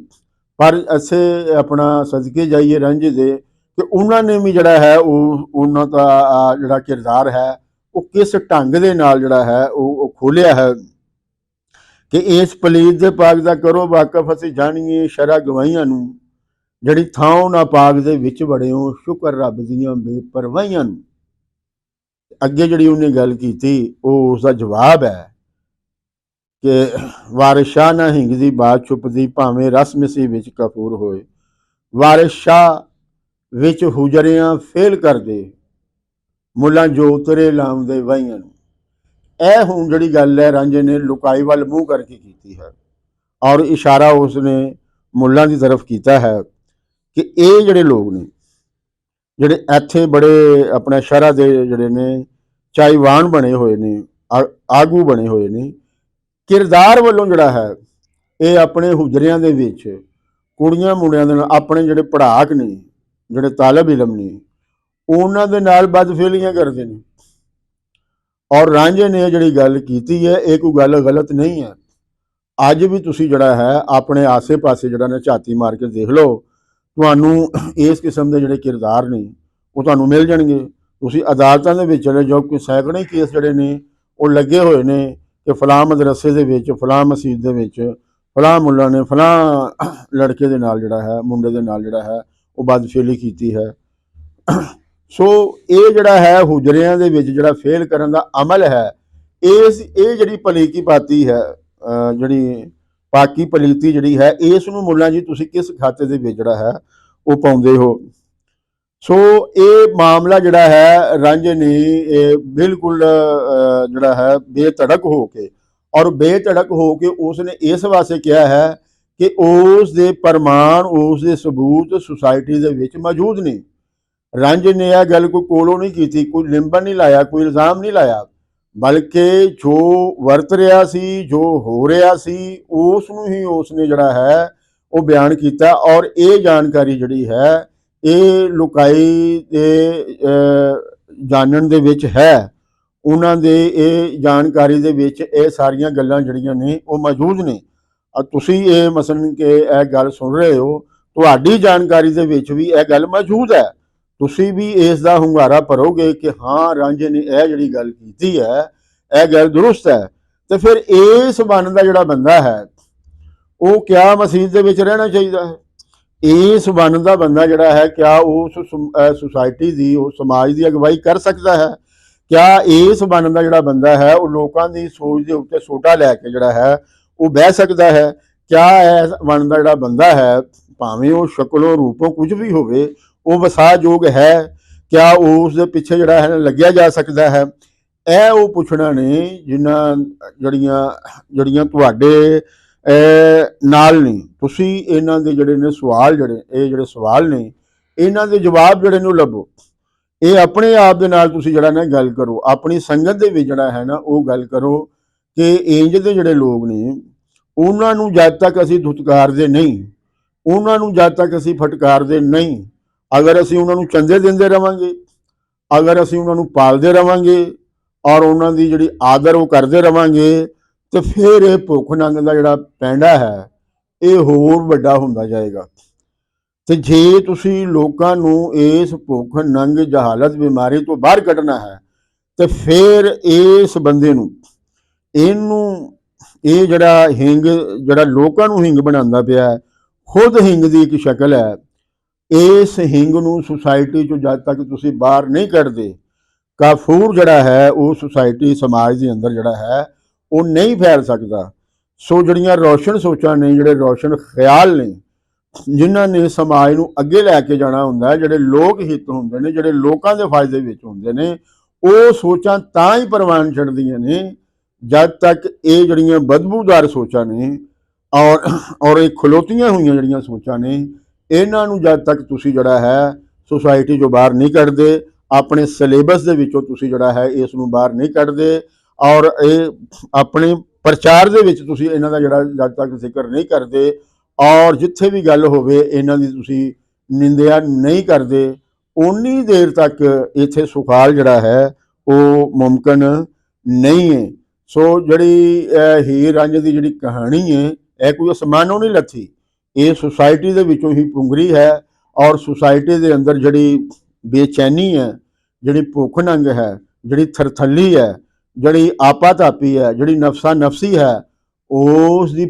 ਪਰ ਅਸੀਂ ਆਪਣਾ ਸਦਕੇ ਜਾਈਏ ਰਾਂਝੇ ਦੇ ਕਿ ਉਹਨਾਂ ਨੇ ਵੀ ਜਿਹੜਾ ਹੈ ਉਹਨਾਂ ਦਾ ਜਿਹੜਾ ਕਿਰਦਾਰ ਹੈ ਉਹ ਕਿਸ ਢੰਗ ਦੇ ਨਾਲ ਜਿਹੜਾ ਹੈ ਉਹ ਖੋਲਿਆ ਹੈ ਕਿ ਇਸ ਪਲੀਤ ਦੇ ਪਾਕ ਦਾ ਕਰੋ ਵਾਕਫ, ਅਸੀਂ ਜਾਣੀਏ ਸ਼ਰ੍ਹਾ ਗਵਾਈਆਂ ਨੂੰ, ਜਿਹੜੀ ਥਾਂ ਨਾ ਪਾਕ ਦੇ ਵਿੱਚ ਵੜਿਓ, ਸ਼ੁਕਰ ਰੱਬ ਦੀਆਂ ਬੇਪਰਵਾਹੀਆਂ ਨੂੰ। ਅੱਗੇ ਜਿਹੜੀ ਉਹਨੇ ਗੱਲ ਕੀਤੀ ਉਹ ਉਸਦਾ ਜਵਾਬ ਹੈ ਕਿ ਵਾਰਿਸ ਸ਼ਾਹ ਨਾ ਹਿੰਗ ਦੀ ਬਾਤ ਛੁਪਦੀ, ਭਾਵੇਂ ਰਸ ਮਿਸੀ ਵਿੱਚ ਕਪੂਰ ਹੋਏ, ਵਾਰਿਸ ਸ਼ਾਹ ਵਿੱਚ ਹੁਜਰਿਆਂ ਫੇਲ ਕਰਦੇ, ਮੁੱਲਾਂ ਜੋ ਉਤਰੇ ਲਾਉਂਦੇ ਵਾਹੀਆਂ ਨੂੰ। ਇਹ ਹੁਣ ਜਿਹੜੀ ਗੱਲ ਹੈ ਰਾਂਝੇ ਨੇ ਲੁਕਾਈ ਵੱਲ ਮੂੰਹ ਕਰਕੇ ਕੀਤੀ ਹੈ, ਔਰ ਇਸ਼ਾਰਾ ਉਸਨੇ ਮੁੱਲਾਂ ਦੀ ਤਰਫ ਕੀਤਾ ਹੈ ਕਿ ਇਹ ਜਿਹੜੇ ਲੋਕ ਨੇ, ਜਿਹੜੇ ਇੱਥੇ ਬੜੇ ਆਪਣਾ ਸ਼ਰ੍ਹਾ ਦੇ ਜਿਹੜੇ ਨੇ ਚਾਈਵਾਨ ਬਣੇ ਹੋਏ ਨੇ, ਆਗੂ ਬਣੇ ਹੋਏ ਨੇ, ਕਿਰਦਾਰ ਵੱਲੋਂ ਜਿਹੜਾ ਹੈ ਇਹ ਆਪਣੇ ਹੁਜਰਿਆਂ ਦੇ ਵਿੱਚ ਕੁੜੀਆਂ ਮੁੰਡਿਆਂ ਦੇ ਨਾਲ, ਆਪਣੇ ਜਿਹੜੇ ਪੜ੍ਹਾਕ ਨੇ, ਜਿਹੜੇ ਤਾਲਬ ਇਲਮ ਨੇ, ਉਹਨਾਂ ਦੇ ਨਾਲ ਬਦਫੇਲੀਆਂ ਕਰਦੇ ਨੇ। ਔਰ ਰਾਂਝੇ ਨੇ ਜਿਹੜੀ ਗੱਲ ਕੀਤੀ ਹੈ ਇਹ ਕੋਈ ਗੱਲ ਗਲਤ ਨਹੀਂ ਹੈ। ਅੱਜ ਵੀ ਤੁਸੀਂ ਜਿਹੜਾ ਹੈ ਆਪਣੇ ਆਸੇ ਪਾਸੇ ਜਿਹੜਾ ਨਾ ਝਾਤੀ ਮਾਰ ਕੇ ਦੇਖ ਲਓ, ਤੁਹਾਨੂੰ ਇਸ ਕਿਸਮ ਦੇ ਜਿਹੜੇ ਕਿਰਦਾਰ ਨੇ ਉਹ ਤੁਹਾਨੂੰ ਮਿਲ ਜਾਣਗੇ। ਤੁਸੀਂ ਅਦਾਲਤਾਂ ਦੇ ਵਿੱਚ ਚਲੇ ਜਾਓ ਕਿ ਸੈਂਕੜੇ ਕੇਸ ਜਿਹੜੇ ਨੇ ਉਹ ਲੱਗੇ ਹੋਏ ਨੇ ਕਿ ਫਲਾਂ ਮਦਰਸੇ ਦੇ ਵਿੱਚ, ਫਲਾਂ ਮਸਜਿਦ ਦੇ ਵਿੱਚ ਫਲਾਂ ਮੁੱਲਾ ਨੇ ਫਲਾਂ ਲੜਕੇ ਦੇ ਨਾਲ ਜਿਹੜਾ ਹੈ, ਮੁੰਡੇ ਦੇ ਨਾਲ ਜਿਹੜਾ ਹੈ ਉਹ ਬਦਫੇਲੀ ਕੀਤੀ ਹੈ। ਸੋ ਇਹ ਜਿਹੜਾ ਹੈ ਹੁਜਰਿਆਂ ਦੇ ਵਿੱਚ ਜਿਹੜਾ ਫੇਲ ਕਰਨ ਦਾ ਅਮਲ ਹੈ, ਇਹ ਜਿਹੜੀ ਪਲੀਕੀ ਪਾਤੀ ਹੈ, ਜਿਹੜੀ ਪਾਕੀ ਪਲੀਤੀ ਜਿਹੜੀ ਹੈ, ਇਸ ਨੂੰ ਮੁੱਲਾ ਜੀ ਤੁਸੀਂ ਕਿਸ ਖਾਤੇ ਦੇ ਵਿੱਚ ਜਿਹੜਾ ਹੈ ਉਹ ਪਾਉਂਦੇ ਹੋ। ਸੋ ਇਹ ਮਾਮਲਾ ਜਿਹੜਾ ਹੈ ਰਾਂਝੇ ਨੇ ਇਹ ਬਿਲਕੁਲ ਜਿਹੜਾ ਹੈ ਬੇਧੜਕ ਹੋ ਕੇ, ਔਰ ਬੇਧੜਕ ਹੋ ਕੇ ਉਸਨੇ ਇਸ ਵਾਸਤੇ ਕਿਹਾ ਹੈ ਕਿ ਉਸ ਦੇ ਪ੍ਰਮਾਣ, ਉਸ ਦੇ ਸਬੂਤ ਸੁਸਾਇਟੀ ਦੇ ਵਿੱਚ ਮੌਜੂਦ ਨੇ। ਰਾਂਝੇ ਨੇ ਇਹ ਗੱਲ ਕੋਈ ਕੋਲੋਂ ਨਹੀਂ ਕੀਤੀ, ਕੋਈ ਲਿੰਬਨ ਨਹੀਂ ਲਾਇਆ, ਕੋਈ ਇਲਜ਼ਾਮ ਨਹੀਂ ਲਾਇਆ, ਬਲਕਿ ਜੋ ਵਰਤ ਰਿਹਾ ਸੀ, ਜੋ ਹੋ ਰਿਹਾ ਸੀ, ਉਸ ਨੂੰ ਹੀ ਉਸਨੇ ਜਿਹੜਾ ਹੈ ਉਹ ਬਿਆਨ ਕੀਤਾ। ਔਰ ਇਹ ਜਾਣਕਾਰੀ ਜਿਹੜੀ ਹੈ ਇਹ ਲੁਕਾਈ ਦੇ ਜਾਣਨ ਦੇ ਵਿੱਚ ਹੈ, ਉਹਨਾਂ ਦੇ ਇਹ ਜਾਣਕਾਰੀ ਦੇ ਵਿੱਚ ਇਹ ਸਾਰੀਆਂ ਗੱਲਾਂ ਜਿਹੜੀਆਂ ਨੇ ਉਹ ਮੌਜੂਦ ਨੇ। ਤੁਸੀਂ ਇਹ ਮਸਲਨ ਕਿ ਇਹ ਗੱਲ ਸੁਣ ਰਹੇ ਹੋ, ਤੁਹਾਡੀ ਜਾਣਕਾਰੀ ਦੇ ਵਿੱਚ ਵੀ ਇਹ ਗੱਲ ਮੌਜੂਦ ਹੈ। ਤੁਸੀਂ ਵੀ ਇਸ ਦਾ ਹੁੰਗਾਰਾ ਭਰੋਗੇ ਕਿ ਹਾਂ ਰਾਂਝੇ ਨੇ ਇਹ ਜਿਹੜੀ ਗੱਲ ਕੀਤੀ ਹੈ ਇਹ ਗੱਲ ਦਰੁਸਤ ਹੈ। ਤੇ ਫਿਰ ਇਸ ਬਨ ਦਾ ਜਿਹੜਾ ਬੰਦਾ ਹੈ ਉਹ ਕਿਆ ਮਸਜਿਦ ਦੇ ਵਿੱਚ ਰਹਿਣਾ ਚਾਹੀਦਾ ਹੈ? ਇਸ ਬਨ ਦਾ ਬੰਦਾ ਜਿਹੜਾ ਹੈ ਕਿਆ ਉਸ ਸੁਸਾਇਟੀ ਦੀ, ਉਸ ਸਮਾਜ ਦੀ ਅਗਵਾਈ ਕਰ ਸਕਦਾ ਹੈ? ਕਿਆ ਇਸ ਬਨ ਦਾ ਜਿਹੜਾ ਬੰਦਾ ਹੈ ਉਹ ਲੋਕਾਂ ਦੀ ਸੋਚ ਦੇ ਉੱਤੇ ਸੋਟਾ ਲੈ ਕੇ ਜਿਹੜਾ ਹੈ ਉਹ ਬਹਿ ਸਕਦਾ ਹੈ? ਕਿਆ ਇਸ ਬਨ ਦਾ ਜਿਹੜਾ ਬੰਦਾ ਹੈ, ਭਾਵੇਂ ਉਹ ਸ਼ਕਲੋਂ ਰੂਪੋਂ ਕੁਝ ਵੀ ਹੋਵੇ, ਉਹ ਵਸਾਯੋਗ ਹੈ? ਕਿਆ ਉਸ ਦੇ ਪਿੱਛੇ ਜਿਹੜਾ ਹੈ ਲੱਗਿਆ ਜਾ ਸਕਦਾ ਹੈ? ਇਹ ਉਹ ਪੁੱਛਣਾ ਨੇ ਜਿਨ੍ਹਾਂ ਜਿਹੜੀਆਂ ਤੁਹਾਡੇ ਨਾਲ ਨੇ। ਤੁਸੀਂ ਇਹਨਾਂ ਦੇ ਜਿਹੜੇ ਨੇ ਸਵਾਲ, ਜਿਹੜੇ ਸਵਾਲ ਨੇ, ਇਹਨਾਂ ਦੇ ਜਵਾਬ ਜਿਹੜੇ ਨੂੰ ਲੱਭੋ। ਇਹ ਆਪਣੇ ਆਪ ਦੇ ਨਾਲ ਤੁਸੀਂ ਜਿਹੜਾ ਨਾ ਗੱਲ ਕਰੋ, ਆਪਣੀ ਸੰਗਤ ਦੇ ਵਿੱਚ ਜਿਹੜਾ ਹੈ ਨਾ ਉਹ ਗੱਲ ਕਰੋ ਕਿ ਇੰਜ ਦੇ ਜਿਹੜੇ ਲੋਕ ਨੇ ਉਹਨਾਂ ਨੂੰ ਜਦ ਤੱਕ ਅਸੀਂ ਧੁਤਕਾਰਦੇ ਨਹੀਂ, ਉਹਨਾਂ ਨੂੰ ਜਦ ਤੱਕ ਅਸੀਂ ਫਟਕਾਰਦੇ ਨਹੀਂ, ਅਗਰ ਅਸੀਂ ਉਹਨਾਂ ਨੂੰ ਚੰਦੇ ਦਿੰਦੇ ਰਵਾਂਗੇ, ਅਗਰ ਅਸੀਂ ਉਹਨਾਂ ਨੂੰ ਪਾਲਦੇ ਰਵਾਂਗੇ ਔਰ ਉਹਨਾਂ ਦੀ ਜਿਹੜੀ ਆਦਰ ਉਹ ਕਰਦੇ ਰਵਾਂਗੇ, ਤੇ ਫਿਰ ਇਹ ਭੁੱਖ ਨੰਗ ਦਾ ਜਿਹੜਾ ਪੈਂਡਾ ਹੈ ਇਹ ਹੋਰ ਵੱਡਾ ਹੁੰਦਾ ਜਾਏਗਾ। ਤੇ ਜੇ ਤੁਸੀਂ ਲੋਕਾਂ ਨੂੰ ਇਸ ਭੁੱਖ ਨੰਗ ਜਹਾਲਤ ਬਿਮਾਰੀ ਤੋਂ ਬਾਹਰ ਕੱਢਣਾ ਹੈ, ਤੇ ਫਿਰ ਇਸ ਬੰਦੇ ਨੂੰ ਇਹ ਜਿਹੜਾ ਹਿੰਗ ਜਿਹੜਾ ਲੋਕਾਂ ਨੂੰ ਹਿੰਗ ਬਣਾਉਂਦਾ ਪਿਆ, ਖੁਦ ਹਿੰਗ ਦੀ ਇੱਕ ਸ਼ਕਲ ਹੈ। ਇਸ ਹਿੰਗ ਨੂੰ ਸੁਸਾਇਟੀ ਚੋਂ ਜਦ ਤੱਕ ਤੁਸੀਂ ਬਾਹਰ ਨਹੀਂ ਕੱਢਦੇ, ਕਾਫੂਰ ਜਿਹੜਾ ਹੈ ਉਹ ਸੁਸਾਇਟੀ ਸਮਾਜ ਦੇ ਅੰਦਰ ਜਿਹੜਾ ਹੈ ਉਹ ਨਹੀਂ ਫੈਲ ਸਕਦਾ। ਸੋ ਜਿਹੜੀਆਂ ਰੋਸ਼ਨ ਸੋਚਾਂ ਨੇ, ਜਿਹੜੇ ਰੋਸ਼ਨ ਖਿਆਲ ਨੇ, ਜਿਨ੍ਹਾਂ ਨੇ ਸਮਾਜ ਨੂੰ ਅੱਗੇ ਲੈ ਕੇ ਜਾਣਾ ਹੁੰਦਾ, ਜਿਹੜੇ ਲੋਕ ਹਿੱਤ ਹੁੰਦੇ ਨੇ, ਜਿਹੜੇ ਲੋਕਾਂ ਦੇ ਫਾਇਦੇ ਵਿੱਚ ਹੁੰਦੇ ਨੇ, ਉਹ ਸੋਚਾਂ ਤਾਂ ਹੀ ਪ੍ਰਵਾਨ ਛੱਡਦੀਆਂ ਨੇ ਜਦ ਤੱਕ ਇਹ ਜਿਹੜੀਆਂ ਬਦਬੂਦਾਰ ਸੋਚਾਂ ਨੇ ਔਰ ਇਹ ਖਲੋਤੀਆਂ ਹੋਈਆਂ ਜਿਹੜੀਆਂ ਸੋਚਾਂ ਨੇ, ਇਹਨਾਂ ਨੂੰ ਜਦ ਤੱਕ ਤੁਸੀਂ ਜਿਹੜਾ ਹੈ ਸੁਸਾਇਟੀ ਚੋਂ ਬਾਹਰ ਨਹੀਂ ਕੱਢਦੇ, ਆਪਣੇ ਸਿਲੇਬਸ ਦੇ ਵਿੱਚੋਂ ਤੁਸੀਂ ਜਿਹੜਾ ਹੈ ਇਸ ਨੂੰ ਬਾਹਰ ਨਹੀਂ ਕੱਢਦੇ, ਔਰ ਇਹ ਆਪਣੇ ਪ੍ਰਚਾਰ ਦੇ ਵਿੱਚ ਤੁਸੀਂ ਇਹਨਾਂ ਦਾ ਜਿਹੜਾ ਜਦ ਤੱਕ ਜ਼ਿਕਰ ਨਹੀਂ ਕਰਦੇ, ਔਰ ਜਿੱਥੇ ਵੀ ਗੱਲ ਹੋਵੇ ਇਹਨਾਂ ਦੀ ਤੁਸੀਂ ਨਿੰਦਿਆ ਨਹੀਂ ਕਰਦੇ, ਓਨੀ ਦੇਰ ਤੱਕ ਇੱਥੇ ਸੁਖਾਲ ਜਿਹੜਾ ਹੈ ਉਹ ਮੁਮਕਿਨ ਨਹੀਂ ਹੈ। ਸੋ ਜਿਹੜੀ ਹੀਰ ਰਾਂਝੇ ਦੀ ਜਿਹੜੀ ਕਹਾਣੀ ਹੈ, ਇਹ ਕੋਈ ਅਸਮਾਨੋਂ ਨਹੀਂ ਲੱਥੀ, ਇਹ ਸੁਸਾਇਟੀ ਦੇ ਵਿੱਚੋਂ ਹੀ ਪੁੰਗਰੀ ਹੈ। ਔਰ ਸੁਸਾਇਟੀ ਦੇ ਅੰਦਰ ਜਿਹੜੀ ਬੇਚੈਨੀ ਹੈ, ਜਿਹੜੀ ਭੁੱਖ ਨੰਗ ਹੈ, ਜਿਹੜੀ ਥਰਥੱਲੀ ਹੈ, ਜਿਹੜੀ ਆਪਾ ਤਾਪੀ ਹੈ, ਜਿਹੜੀ ਨਫਸਾ ਨਫਸੀ ਹੈ, ਉਸ ਦੀ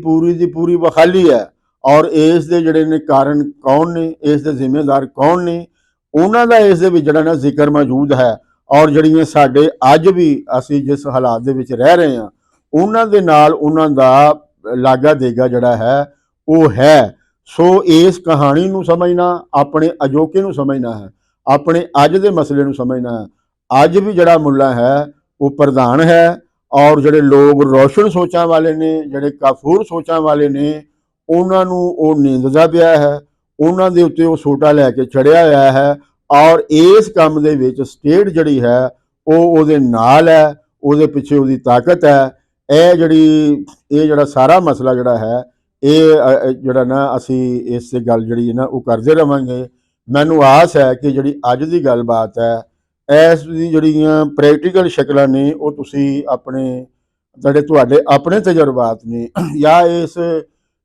ਪੂਰੀ ਵਖਾਲੀ ਹੈ। ਔਰ ਇਸ ਦੇ ਜਿਹੜੇ ਨੇ ਕਾਰਨ ਕੌਣ ਨੇ, ਇਸ ਦੇ ਜ਼ਿੰਮੇਦਾਰ ਕੌਣ ਨੇ, ਉਹਨਾਂ ਦਾ ਇਸ ਦੇ ਵਿੱਚ ਜਿਹੜਾ ਨਾ ਜ਼ਿਕਰ ਮੌਜੂਦ ਹੈ। ਔਰ ਜਿਹੜੀਆਂ ਸਾਡੇ ਅੱਜ ਵੀ ਅਸੀਂ ਜਿਸ ਹਾਲਾਤ ਦੇ ਵਿੱਚ ਰਹਿ ਰਹੇ ਹਾਂ, ਉਹਨਾਂ ਦੇ ਨਾਲ ਉਹਨਾਂ ਦਾ ਲਾਗਾ ਦੇਗਾ ਜਿਹੜਾ ਹੈ ਉਹ ਹੈ। ਸੋ ਇਸ ਕਹਾਣੀ ਨੂੰ ਸਮਝਣਾ, ਆਪਣੇ ਅਜੋਕੇ ਨੂੰ ਸਮਝਣਾ ਹੈ, ਆਪਣੇ ਅੱਜ ਦੇ ਮਸਲੇ ਨੂੰ ਸਮਝਣਾ ਹੈ। ਅੱਜ ਵੀ ਜਿਹੜਾ ਮੁੱਲਾ ਹੈ ਉਹ ਪ੍ਰਧਾਨ ਹੈ, ਔਰ ਜਿਹੜੇ ਲੋਕ ਰੋਸ਼ਨ ਸੋਚਾਂ ਵਾਲੇ ਨੇ, ਜਿਹੜੇ ਕਾਫੂਰ ਸੋਚਾਂ ਵਾਲੇ ਨੇ, ਉਹਨਾਂ ਨੂੰ ਉਹ ਨਿੰਦਦਾ ਪਿਆ ਹੈ, ਉਹਨਾਂ ਦੇ ਉੱਤੇ ਉਹ ਸੋਟਾ ਲੈ ਕੇ ਚੜਿਆ ਹੋਇਆ ਹੈ। ਔਰ ਇਸ ਕੰਮ ਦੇ ਵਿੱਚ ਸਟੇਟ ਜਿਹੜੀ ਹੈ ਉਹ ਉਹਦੇ ਨਾਲ ਹੈ, ਉਹਦੇ ਪਿੱਛੇ ਉਹਦੀ ਤਾਕਤ ਹੈ। ਇਹ ਜਿਹੜਾ ਸਾਰਾ ਮਸਲਾ ਜਿਹੜਾ ਹੈ, ਇਹ ਜਿਹੜਾ ਨਾ ਅਸੀਂ ਇਸ ਤੇ ਗੱਲ ਜਿਹੜੀ ਹੈ ਨਾ ਉਹ ਕਰਦੇ ਰਵਾਂਗੇ। ਮੈਨੂੰ ਆਸ ਹੈ ਕਿ ਜਿਹੜੀ ਅੱਜ ਦੀ ਗੱਲਬਾਤ ਹੈ, ਇਸ ਦੀ ਜਿਹੜੀਆਂ ਪ੍ਰੈਕਟੀਕਲ ਸ਼ਕਲਾਂ ਨੇ ਉਹ ਤੁਸੀਂ ਤੁਹਾਡੇ ਆਪਣੇ ਤਜਰਬਾਤ ਨੇ, ਜਾਂ ਇਸ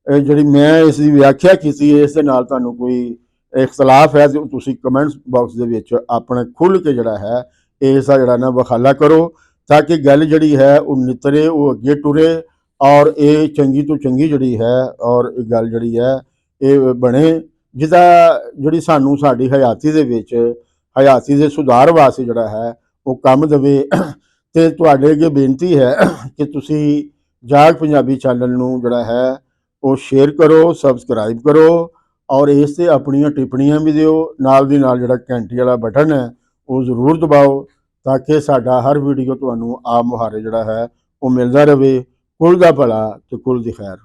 ਜਿਹੜੀ ਮੈਂ ਇਸ ਦੀ ਵਿਆਖਿਆ ਕੀਤੀ ਇਸ ਦੇ ਨਾਲ ਤੁਹਾਨੂੰ ਕੋਈ ਇਖਤਲਾਫ ਹੈ, ਤੇ ਤੁਸੀਂ ਕਮੈਂਟਸ ਬਾਕਸ ਦੇ ਵਿੱਚ ਆਪਣਾ ਖੁੱਲ੍ਹ ਕੇ ਜਿਹੜਾ ਹੈ ਇਸ ਦਾ ਜਿਹੜਾ ਨਾ ਵਖਾਲਾ ਕਰੋ, ਤਾਂ ਕਿ ਗੱਲ ਜਿਹੜੀ ਹੈ ਉਹ ਨਿਤਰੇ, ਉਹ ਅੱਗੇ ਟੁਰੇ, ਔਰ ਇਹ ਚੰਗੀ ਤੋਂ ਚੰਗੀ ਜਿਹੜੀ ਹੈ ਔਰ ਇਹ ਗੱਲ ਜਿਹੜੀ ਹੈ ਇਹ ਬਣੇ, ਜਿਹੜੀ ਸਾਨੂੰ ਸਾਡੀ ਹਯਾਤੀ ਦੇ ਵਿੱਚ ਹਯਾਤੀ ਦੇ ਸੁਧਾਰ ਵਾਸਤੇ ਜਿਹੜਾ ਹੈ ਉਹ ਕੰਮ ਦੇਵੇ। ਤੇ ਤੁਹਾਡੇ ਅੱਗੇ ਬੇਨਤੀ ਹੈ ਕਿ ਤੁਸੀਂ ਜਾਗ ਪੰਜਾਬੀ ਚੈਨਲ ਨੂੰ ਜਿਹੜਾ ਹੈ ਉਹ ਸ਼ੇਅਰ ਕਰੋ, ਸਬਸਕ੍ਰਾਈਬ ਕਰੋ, ਔਰ ਇਸ ਤੇ ਆਪਣੀਆਂ ਟਿੱਪਣੀਆਂ ਵੀ ਦਿਓ। ਨਾਲ ਦੀ ਨਾਲ ਜਿਹੜਾ ਘੰਟੀ ਵਾਲਾ ਬਟਨ ਹੈ ਉਹ ਜ਼ਰੂਰ ਦਬਾਓ, ਤਾਂ ਕਿ ਸਾਡਾ ਹਰ ਵੀਡੀਓ ਤੁਹਾਨੂੰ ਆਪ ਮੁਹਾਰੇ ਜਿਹੜਾ ਹੈ ਉਹ ਮਿਲਦਾ ਰਹੇ। ਕੁਲ ਦਾ ਭਲਾ ਤੇ ਕੁਲ ਦੀ ਖੈਰ।